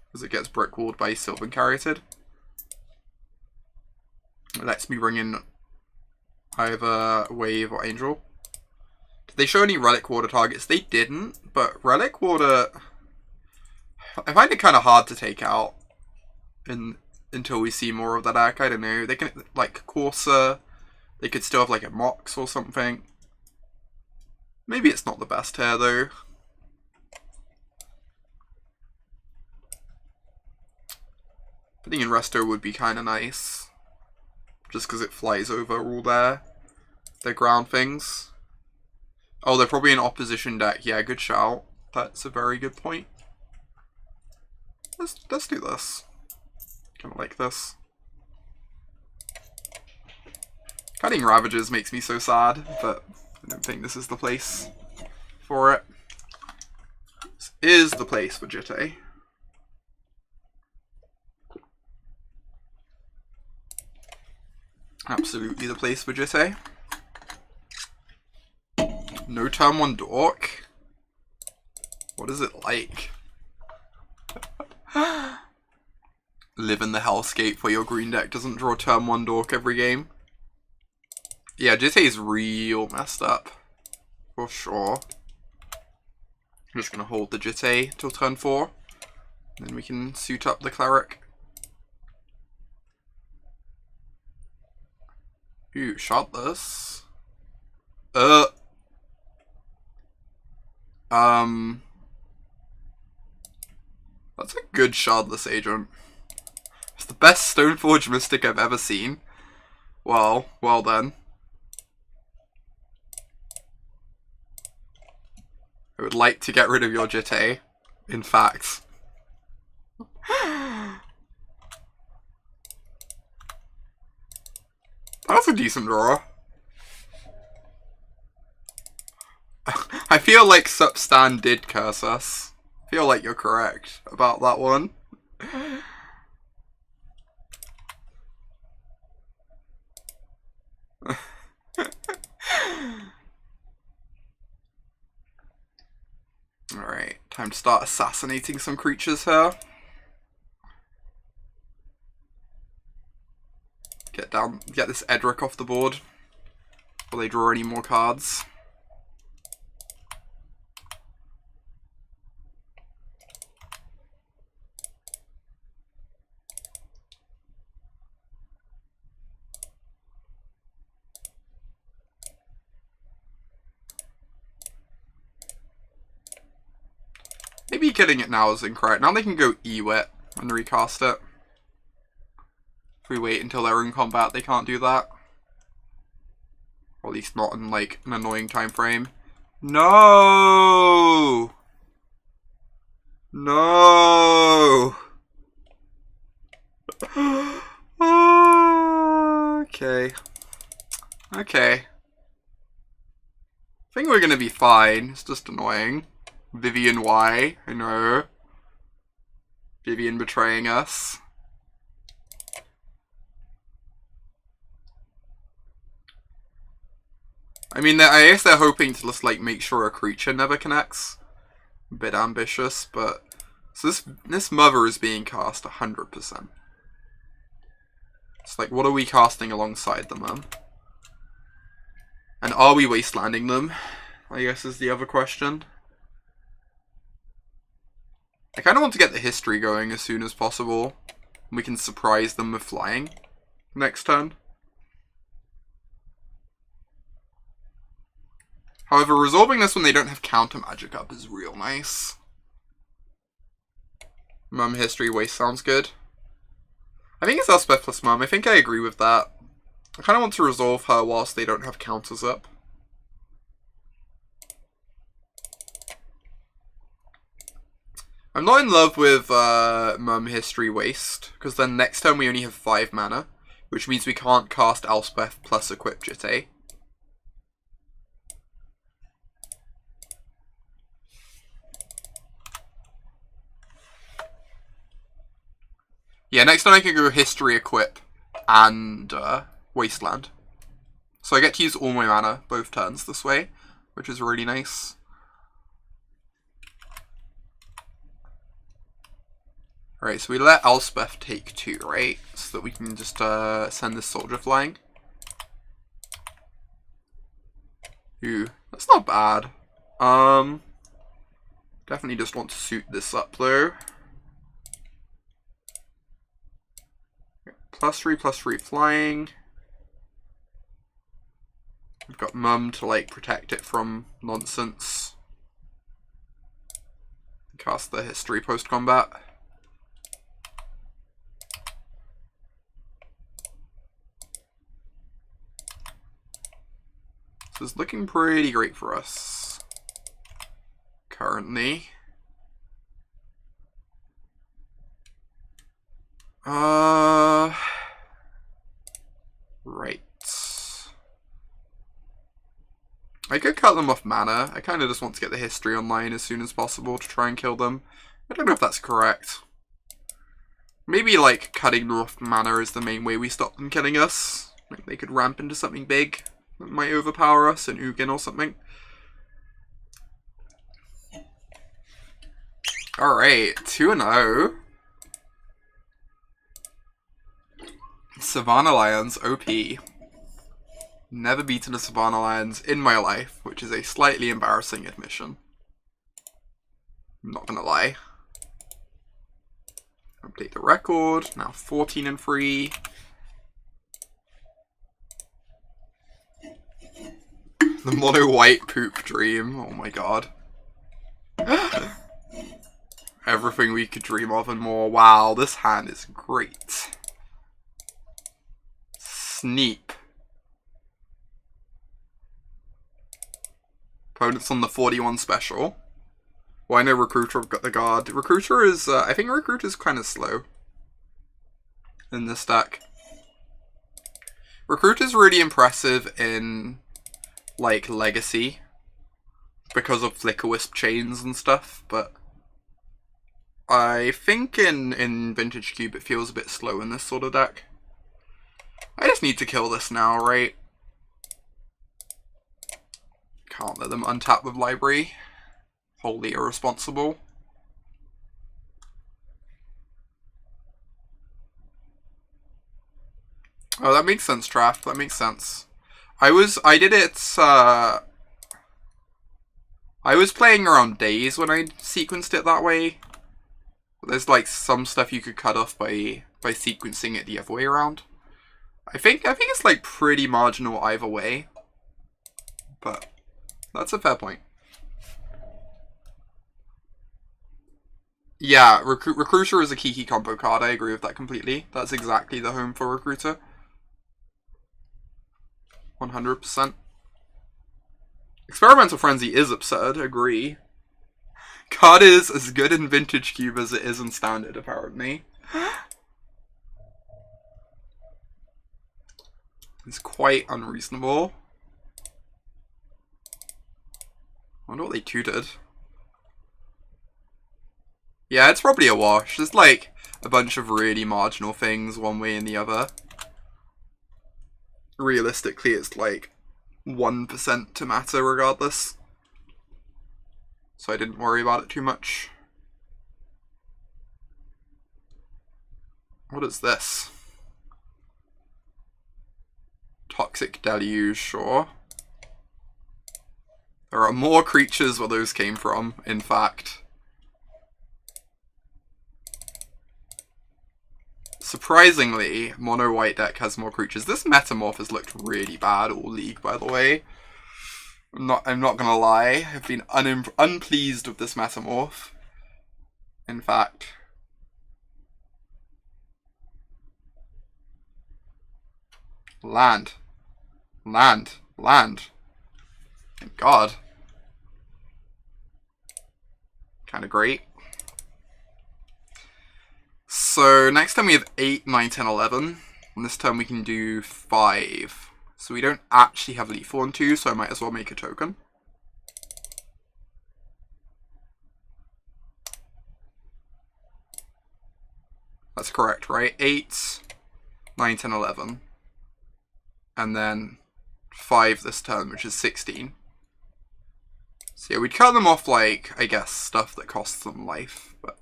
[SPEAKER 1] because it gets brickwalled by Sylvan Caryatid. It lets me bring in either Wave or Angel. Did they show any Relic Water targets? They didn't, but Relic Water... I find it kind of hard to take out until we see more of that deck. I don't know. They can, like, Corsair. They could still have, like, a Mox or something. Maybe it's not the best here, though. Putting in Resto would be kind of nice. Just because it flies over all their ground things. Oh, they're probably an opposition deck. Yeah, good shout. That's a very good point. Let's do this. Kind of like this. Cutting Ravagers makes me so sad, but I don't think this is the place for it. This is the place for Jitte. Absolutely the place for Jitte. No turn 1 Dork. What is it like? Live in the hellscape where your green deck doesn't draw turn 1 Dork every game. Yeah, Jitte is real messed up. For sure. I'm just gonna hold the Jitte till turn 4. Then we can suit up the Cleric. Ooh, Shardless. That's a good Shardless agent. It's the best Stoneforge Mystic I've ever seen. Well then. I would like to get rid of your Jitte, in fact. That's a decent draw. I feel like Substan did curse us. I feel like you're correct about that one. Alright, time to start assassinating some creatures here. Get this Edric off the board before they draw any more cards. Maybe killing it now is incorrect. Now they can go Ewit and recast it. we wait until they're in combat, they can't do that. Or at least not in, like, an annoying time frame. No! No! Okay. Okay. I think we're gonna be fine. It's just annoying. Vivian Y, I know. Vivian betraying us. I mean, I guess they're hoping to just, like, make sure a creature never connects. A bit ambitious, but... So this mother is being cast 100%. It's like, what are we casting alongside them, man? And are we wastelanding them? I guess is the other question. I kind of want to get the history going as soon as possible. We can surprise them with flying next turn. However, resolving this when they don't have counter magic up is real nice. Mum history waste sounds good. I think it's Elspeth plus Mum. I think I agree with that. I kind of want to resolve her whilst they don't have counters up. I'm not in love with Mum history waste, because then next turn we only have 5 mana, which means we can't cast Elspeth plus equip Jitte. Yeah, next time I can go history equip and wasteland. So I get to use all my mana both turns this way, which is really nice. Alright, so we let Elspeth take 2, right? So that we can just send this soldier flying. Ooh, that's not bad. Definitely just want to suit this up though. +3/+3 flying. We've got Mum to like protect it from nonsense. Cast the history post-combat. This is looking pretty great for us currently. Right. I could cut them off mana. I kind of just want to get the history online as soon as possible to try and kill them. I don't know if that's correct. Maybe, like, cutting them off mana is the main way we stop them killing us. Like, they could ramp into something big that might overpower us, an Ugin or something. Alright, 2-0. Savannah Lions, OP. Never beaten a Savannah Lions in my life, which is a slightly embarrassing admission. I'm not gonna lie. Update the record, now 14-3. The mono white poop dream, oh my god. Everything we could dream of and more. Wow, this hand is great. Sneep. Opponents on the 41 special. Well, I know Recruiter have got the guard. Recruiter is, I think Recruiter's kind of slow in this deck. Recruiter's really impressive in, like, Legacy because of Flicker-Wisp chains and stuff, but I think in Vintage Cube it feels a bit slow in this sort of deck. I just need to kill this now, right? Can't let them untap with Library. Wholly irresponsible. Oh, that makes sense, Traff. That makes sense. I did it, I was playing around days when I sequenced it that way. There's like some stuff you could cut off by sequencing it the other way around. I think it's like pretty marginal either way. But that's a fair point. Yeah, Recruiter is a Kiki combo card. I agree with that completely. That's exactly the home for Recruiter. 100%. Experimental Frenzy is absurd, agree. Card is as good in Vintage Cube as it is in Standard, apparently. It's quite unreasonable. I wonder what they tutored. Yeah, it's probably a wash. There's like a bunch of really marginal things one way and the other. Realistically, it's like 1% to matter regardless. So I didn't worry about it too much. What is this? Toxic Deluge, sure. There are more creatures where those came from, in fact. Surprisingly, mono white deck has more creatures. This Metamorph has looked really bad all league, by the way. I'm not gonna lie. I've been unpleased with this Metamorph. In fact. Land. Land. Land. Thank God. Kind of great. So next time we have 8, 9, 10, 11. And this turn we can do 5. So we don't actually have Lethal on 2, so I might as well make a token. That's correct, right? 8, 9, 10, 11. And then 5 this turn, which is 16. So yeah, we'd cut them off like, I guess, stuff that costs them life. But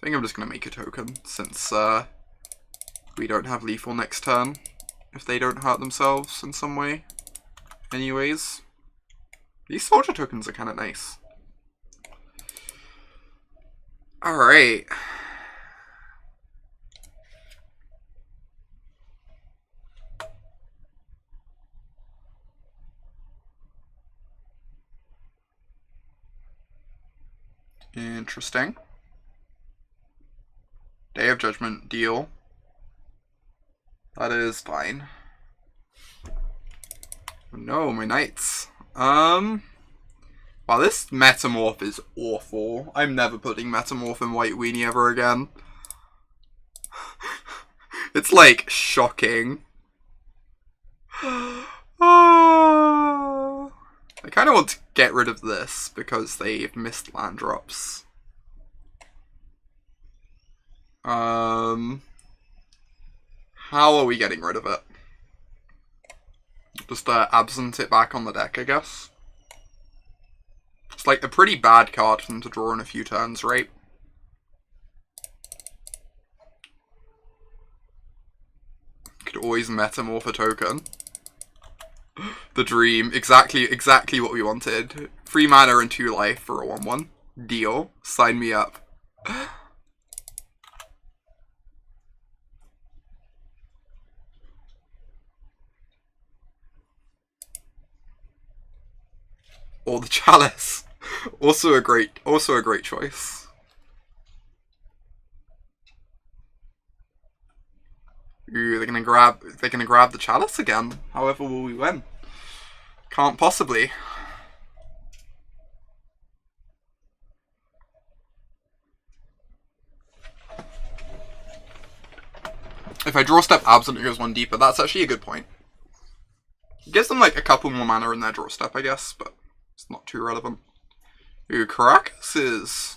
[SPEAKER 1] I think I'm just going to make a token, since we don't have lethal next turn. If they don't hurt themselves in some way. Anyways. These soldier tokens are kind of nice. Alright. Interesting. Day of Judgment, deal. That is fine. No, my knights. Wow, this Metamorph is awful. I'm never putting Metamorph in White Weenie ever again. It's like shocking. I kind of want to get rid of this because they've missed land drops. How are we getting rid of it? Just absent it back on the deck, I guess. It's like a pretty bad card for them to draw in a few turns, right? Could always Metamorph a token. The dream. Exactly what we wanted. 3 mana and 2 life for a 1/1. Deal. Sign me up. Or the Chalice. Also a great choice. Ooh, they're gonna grab the Chalice again. However will we win? Can't possibly. If I draw step absent, it goes 1 deeper. That's actually a good point. It gives them like a couple more mana in their draw step, I guess, but it's not too relevant. Ooh, Caracas is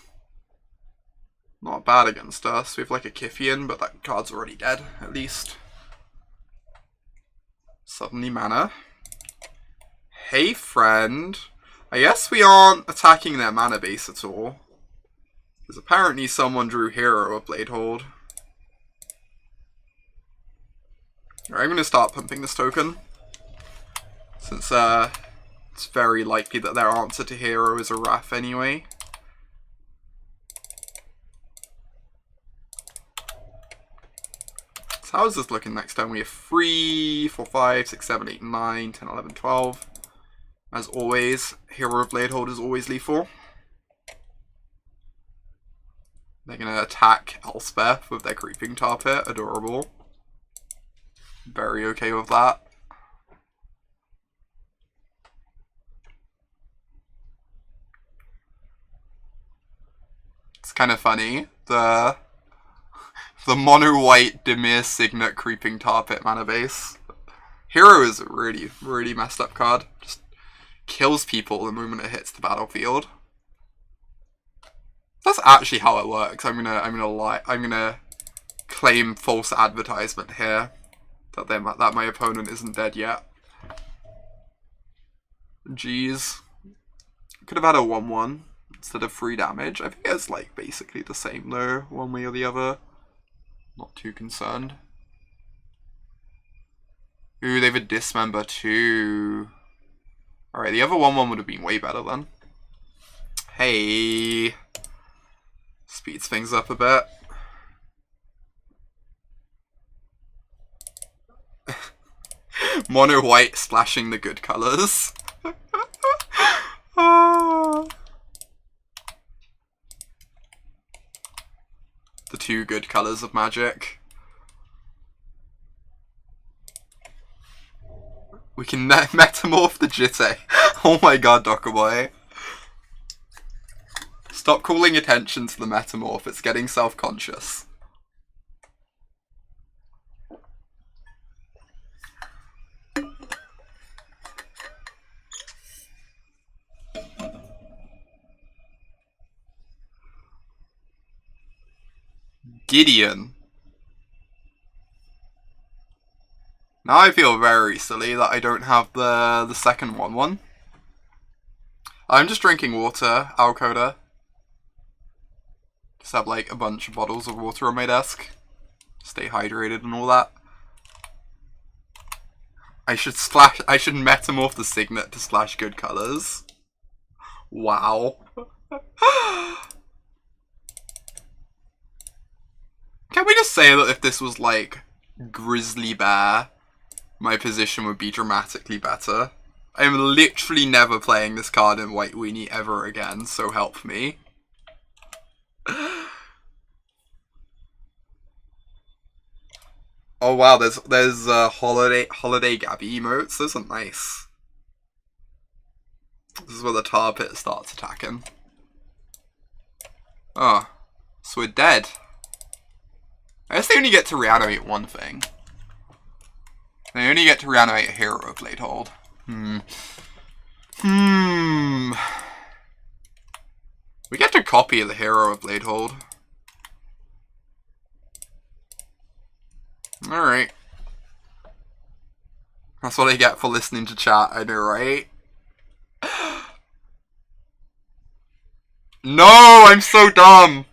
[SPEAKER 1] not bad against us. We have like a Kithian, but that card's already dead, at least. Suddenly mana. Hey, friend. I guess we aren't attacking their mana base at all. Because apparently someone drew Hero of Bladehold. Alright, I'm going to start pumping this token. Since it's very likely that their answer to Hero is a Wrath anyway. So how is this looking next time? We have 3, 4, 5, 6, 7, 8, 9, 10, 11, 12. As always, Hero of Bladehold is always lethal. They're gonna attack Elspeth with their Creeping Tar Pit. Adorable. Very okay with that. It's kind of funny. The mono white Dimir Signet Creeping Tar Pit mana base. Hero is a really, really messed up card. Just kills people the moment it hits the battlefield. That's actually how it works. I'm gonna claim false advertisement here that my opponent isn't dead yet. Jeez. Could have had a 1/1 instead of 3 damage. I think it's like basically the same though, one way or the other. Not too concerned. Ooh, they have a Dismember too. Alright, the other 1/1 would have been way better then. Hey. Speeds things up a bit. Mono white splashing the good colors. The 2 good colors of Magic. We can metamorph the Jitte. Oh my god, Dokkaboy. Stop calling attention to the metamorph, it's getting self-conscious. Gideon. Now I feel very silly that I don't have the second 1/1. I'm just drinking water, Alcoda. Just have like a bunch of bottles of water on my desk. Stay hydrated and all that. I should metamorph the Signet to slash good colors. Wow. Can we just say that if this was like Grizzly Bear, my position would be dramatically better? I am literally never playing this card in White Weenie ever again, so help me. Oh wow, there's holiday Gabby emotes. Those are nice. This is where the Tar Pit starts attacking. Oh, so we're dead. I guess they only get to reanimate one thing. They only get to reanimate a Hero of Bladehold. We get to copy the Hero of Bladehold. Alright. That's what I get for listening to chat, I know, right? No, I'm so dumb!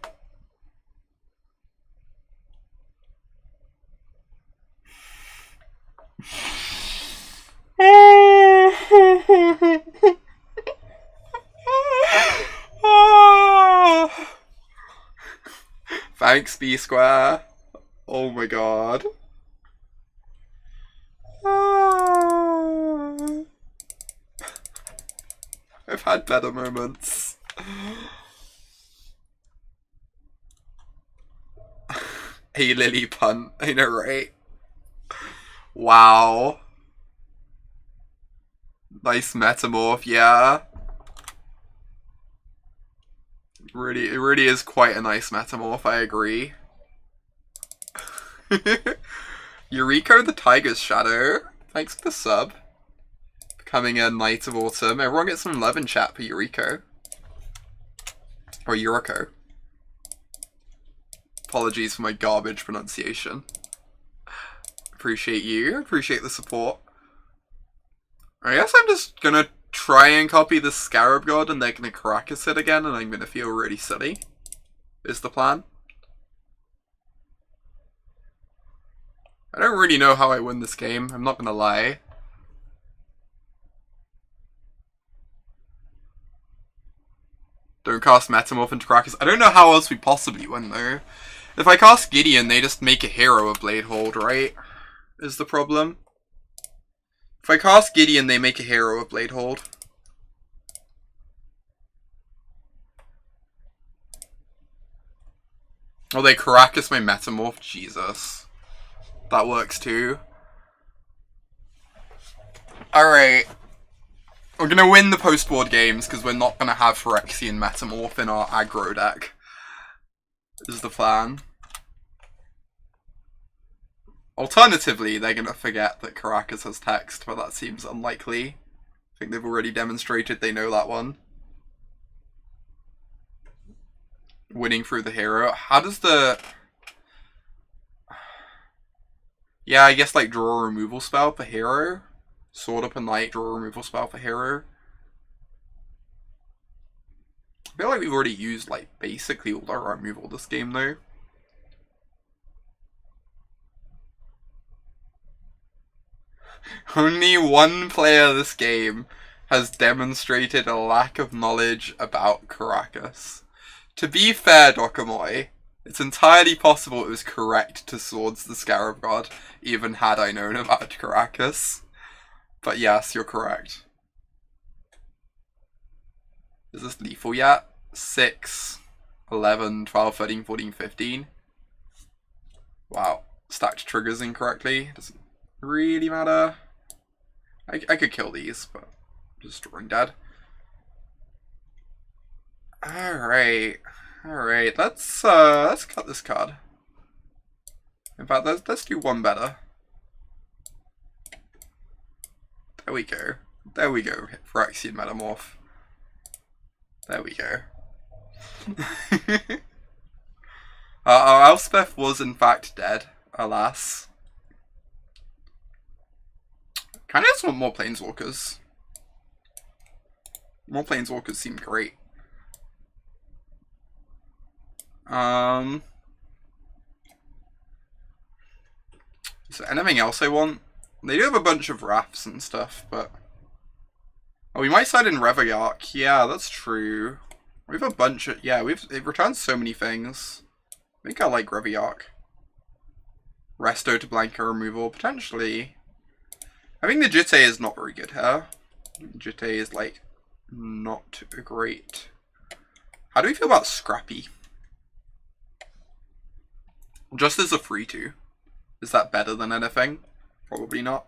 [SPEAKER 1] Thanks, B Square. Oh my god. I've had better moments. Hey, Lily Punt. I know, right? Wow. Nice metamorph, yeah. It really is quite a nice metamorph, I agree. Yuriko the Tiger's Shadow. Thanks for the sub. Becoming a Knight of Autumn. Everyone get some love in chat for Yuriko. Or Yuriko. Apologies for my garbage pronunciation. Appreciate you. Appreciate the support. I guess I'm just gonna try and copy the Scarab God and they're gonna Caracas it again and I'm gonna feel really silly. Is the plan. I don't really know how I win this game, I'm not gonna lie. Don't cast Metamorph into Caracas. I don't know how else we possibly win though. If I cast Gideon, they just make a Hero of Bladehold, right? Is the problem. If I cast Gideon, they make a Hero of Bladehold. Oh, they Caracas my Metamorph? Jesus. That works too. Alright. We're gonna win the post-board games because we're not gonna have Phyrexian Metamorph in our aggro deck. Is the plan. Alternatively, they're gonna forget that Caracas has text, but that seems unlikely. I think they've already demonstrated they know that one. Winning through the hero. How does the... Yeah, I guess like draw a removal spell for hero. Sword Up a Knight, draw a removal spell for hero. I feel like we've already used like basically all our removal this game though. Only one player this game has demonstrated a lack of knowledge about Caracas. To be fair, Dokamoy, it's entirely possible it was correct to Swords the Scarab God, even had I known about Caracas. But yes, you're correct. Is this lethal yet? 6, 11, 12, 13, 14, 15. Wow. Stacked triggers incorrectly. Doesn't really matter. I could kill these, but just drawing dead. Alright. Alright, let's cut this card. In fact, let's do one better. There we go. There we go. Phyrexian Metamorph. There we go. Our Elspeth was in fact dead, alas. Kinda just want more Planeswalkers. More Planeswalkers seem great. Is there anything else I want? They do have a bunch of Wraths and stuff, but... Oh, we might side in Reviarch. Yeah, that's true. We have a bunch of... Yeah, it returns so many things. I think I like Reviarch. Resto to Blanca removal, potentially. I think the Jitte is not very good here. Jitte is, like, not great. How do we feel about Scrappy? Just as a free to. Is that better than anything? Probably not.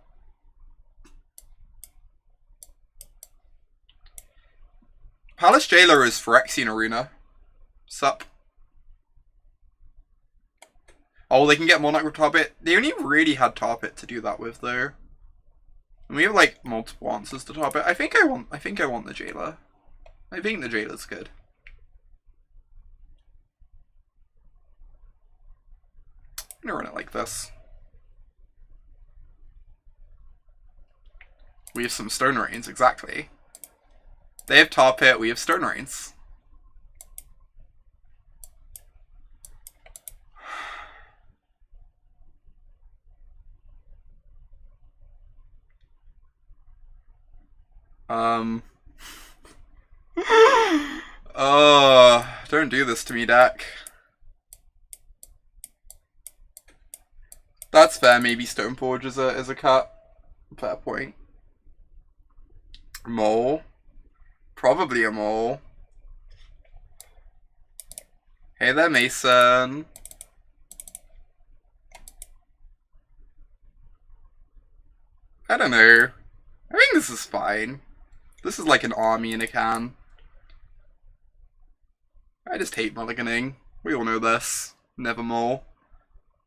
[SPEAKER 1] Palace Jailer is Phyrexian Arena. Sup? Oh, they can get Monarch with Tar Pit. They only really had Tar Pit to do that with, though. And we have like multiple answers to Tar Pit. I think I want the Jailer. I think the Jailer's good. I'm gonna run it like this. We have some Stone Rains, exactly. They have Tar Pit, we have Stone Rains. Don't do this to me, Dak. That's fair, maybe Stoneforge is a cut. Fair point. Mole. Probably a mole. Hey there, Mason. I don't know. I think this is fine. This is like an army in a can. I just hate mulliganing. We all know this. Never mole.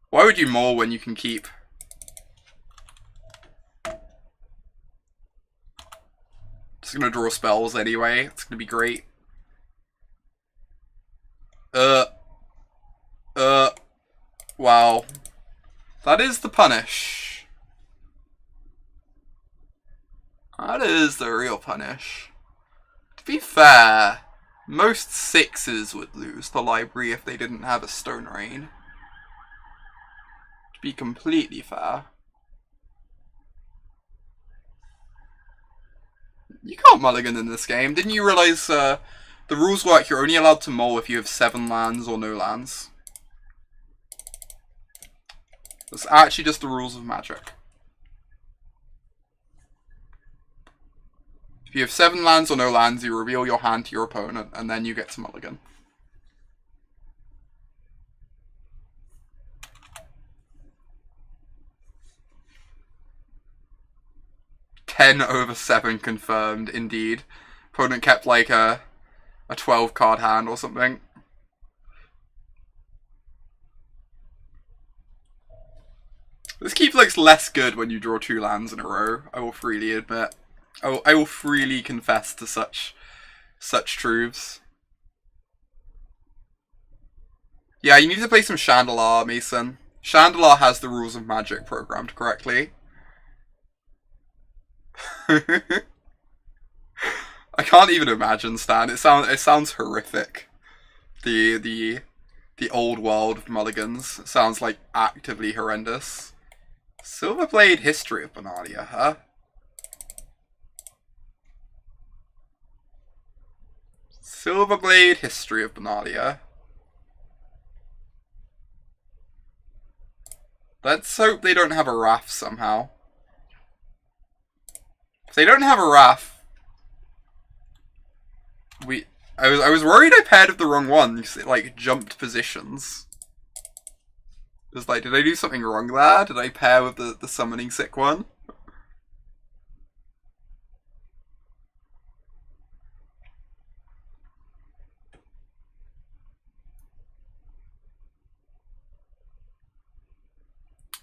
[SPEAKER 1] Why would you mole when you can keep? Just gonna draw spells anyway. It's gonna be great. Wow. That is the punish. That is the real punish. To be fair, most 6s would lose the library if they didn't have a Stone Rain. To be completely fair. You can't mulligan in this game. Didn't you realize the rules work? You're only allowed to mull if you have 7 lands or no lands. That's actually just the rules of Magic. If you have 7 lands or no lands, you reveal your hand to your opponent, and then you get to mulligan. 10/7 confirmed, indeed. Opponent kept like a 12 card hand or something. This keep looks less good when you draw 2 lands in a row, I will freely admit. I will freely confess to such truths. Yeah, you need to play some Chandalar, Mason. Chandalar has the rules of Magic programmed correctly. I can't even imagine, Stan. It sounds horrific. The old world of mulligans sounds like actively horrendous. Silverblade History of Benalia, huh? Silverblade History of Benalia. Let's hope they don't have a Wrath somehow. If they don't have a Wrath, I was worried I paired with the wrong one because it like jumped positions. It was like, did I do something wrong there? Did I pair with the summoning sick one?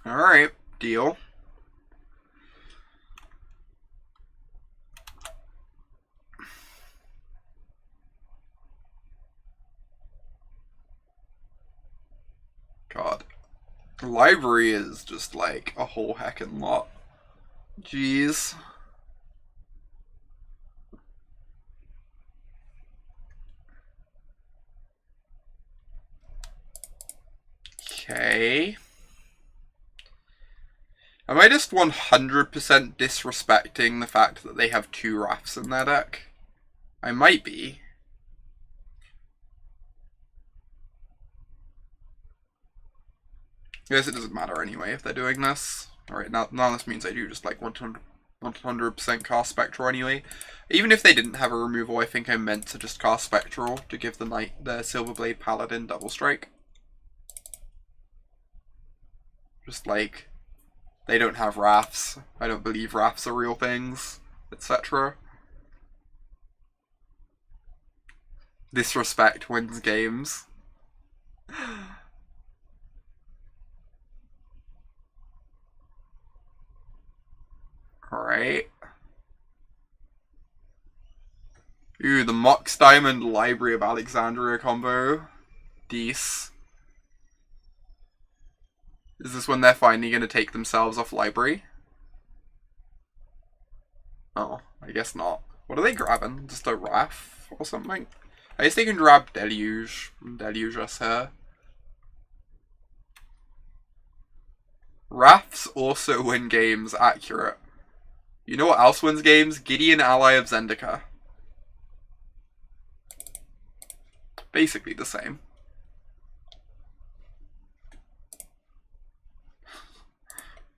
[SPEAKER 1] Alright, deal. God. The library is just like a whole heckin' lot. Jeez. Okay. Am I just 100% disrespecting the fact that they have 2 Wraths in their deck? I might be. I guess it doesn't matter anyway if they're doing this. Alright, now this means I do just like 100% cast Spectral anyway. Even if they didn't have a removal, I think I meant to just cast Spectral to give the Silverblade Paladin double strike. Just like, they don't have Wraths. I don't believe Wraths are real things, etc. Disrespect wins games. Alright. Ooh, the Mox Diamond Library of Alexandria combo. Dece. Is this when they're finally going to take themselves off library? Oh, I guess not. What are they grabbing? Just a Wrath or something? I guess they can grab Deluge. Deluge us here. Wraths also win games, accurate. You know what else wins games? Gideon Ally of Zendika. Basically the same.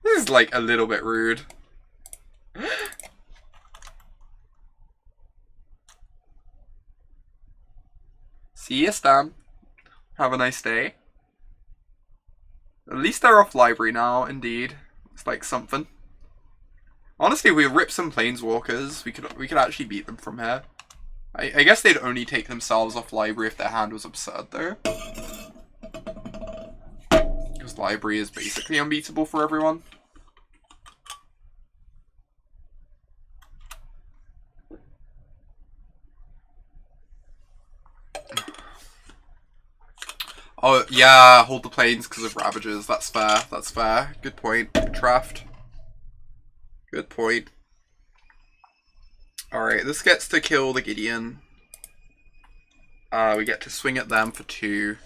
[SPEAKER 1] This is like a little bit rude. See you, Stan. Have a nice day. At least they're off library now, indeed. It's like something. Honestly, if we rip some Planeswalkers, we could actually beat them from here. I guess they'd only take themselves off library if their hand was absurd, though. Because library is basically unbeatable for everyone. Oh, yeah, hold the planes because of Ravages. That's fair. That's fair. Good point. Draft. Good point. Alright, this gets to kill the Gideon. We get to swing at them for 2.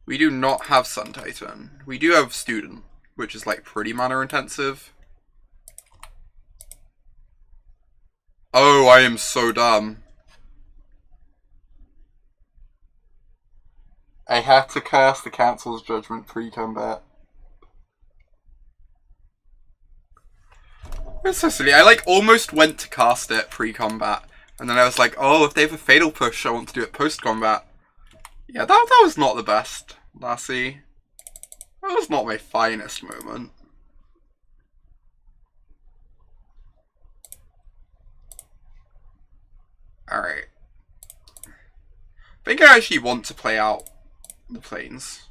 [SPEAKER 1] We do not have Sun Titan. We do have Student, which is like pretty mana intensive. Oh, I am so dumb. I had to cast the Council's Judgment pre-combat. It's so silly. I like almost went to cast it pre-combat, and then I was like, oh, if they have a Fatal Push, I want to do it post-combat. Yeah, that was not the best, Lassie. That was not my finest moment. Alright. I think I actually want to play out the planes.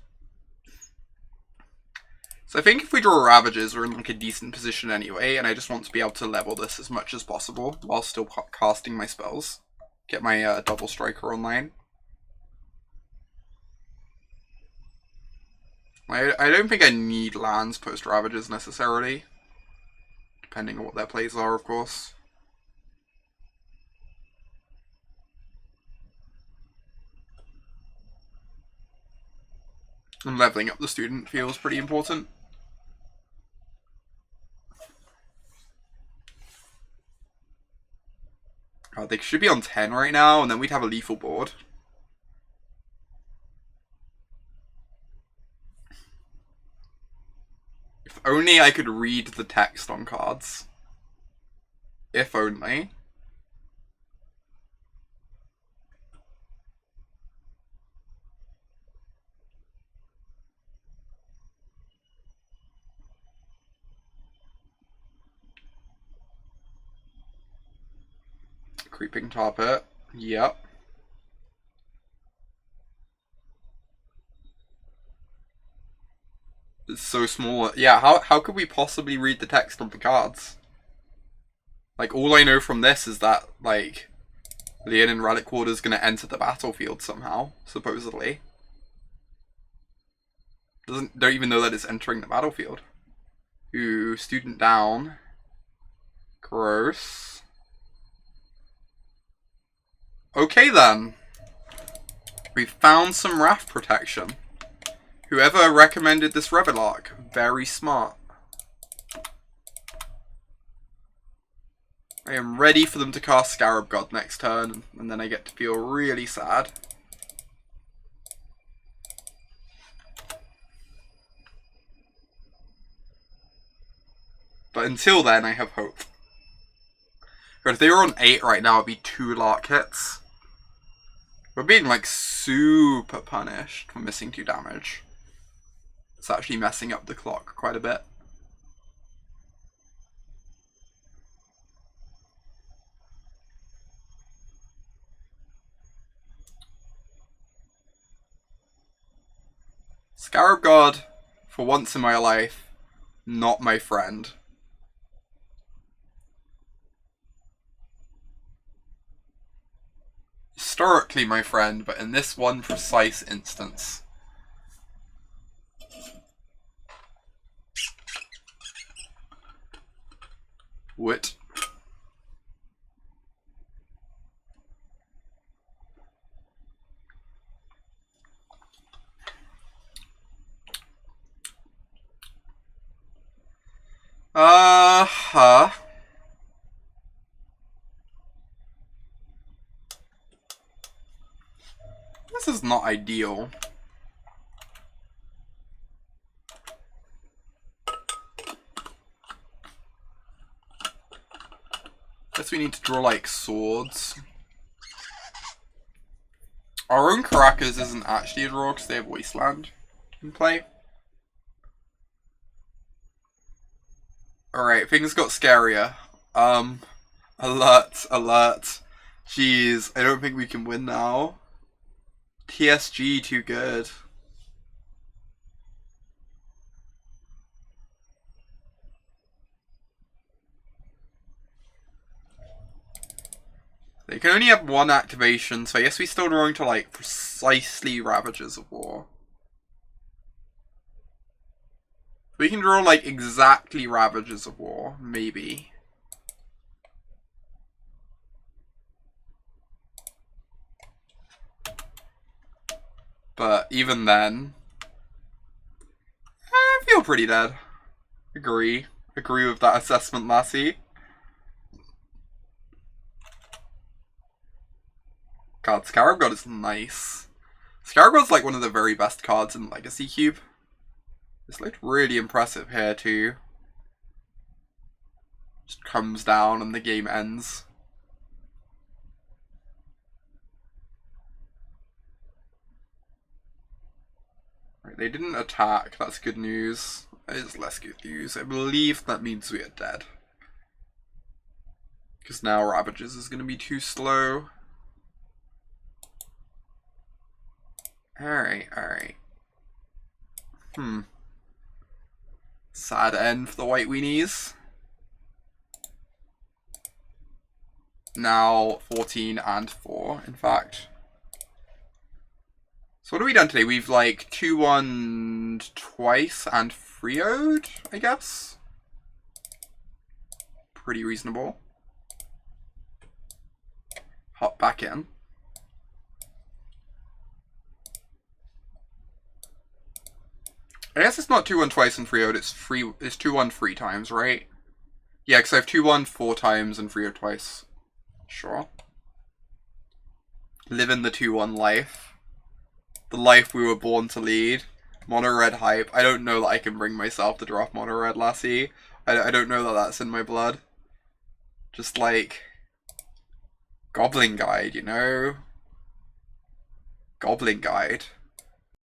[SPEAKER 1] So I think if we draw Ravages, we're in like a decent position anyway, and I just want to be able to level this as much as possible while still casting my spells. Get my double striker online. I don't think I need lands post Ravages necessarily, depending on what their plays are, of course. And leveling up the student feels pretty important. Oh, they should be on 10 right now, and then we'd have a lethal board. If only I could read the text on cards. If only. Creeping Tarpit. Yep. It's so small. Yeah, how could we possibly read the text on the cards? Like, all I know from this is that, like, Leonin Relic Ward is going to enter the battlefield somehow, supposedly. Don't even know that it's entering the battlefield. Ooh, student down. Gross. Okay then. We found some Wrath protection. Whoever recommended this Reveillark, very smart. I am ready for them to cast Scarab God next turn, and then I get to feel really sad. But until then, I have hope. But if they were on 8 right now, it'd be 2 Lark hits. We're being, like, super punished for missing 2 damage. It's actually messing up the clock quite a bit. Scarab God, for once in my life, not my friend. Historically my friend, but in this one precise instance. Wit. This is not ideal. Guess we need to draw, like, swords. Our own Caracas isn't actually a draw because they have Wasteland in play. Alright, things got scarier. Alert, alert. Jeez, I don't think we can win now. TSG too good. They can only have 1 activation, so I guess we're still drawing to, like, precisely Ravagers of War. We can draw, like, exactly Ravagers of War, maybe. But even then, I feel pretty dead. Agree with that assessment, Lassie. God, Scarab God is nice. Scarab God's like one of the very best cards in Legacy Cube. It's looked really impressive here too. Just comes down and the game ends. Right, they didn't attack, that's good news. That is less good news. I believe that means we are dead. Because now Ravages is going to be too slow. Alright. Sad end for the white weenies. Now 14 and 4, in fact. So what have we done today? We've like 2-1'd twice and 3-0'd, I guess. Pretty reasonable. Hop back in. I guess it's not 2-1 twice and 3-0'd, it's 2-1 3 times, right? Yeah, because I have 2-1 4 times and 3-0 twice. Sure. Living the 2-1 life. The life we were born to lead. Mono red hype. I don't know that I can bring myself to drop mono red Lassie. I don't know that that's in my blood. Just like Goblin Guide, you know? Goblin Guide.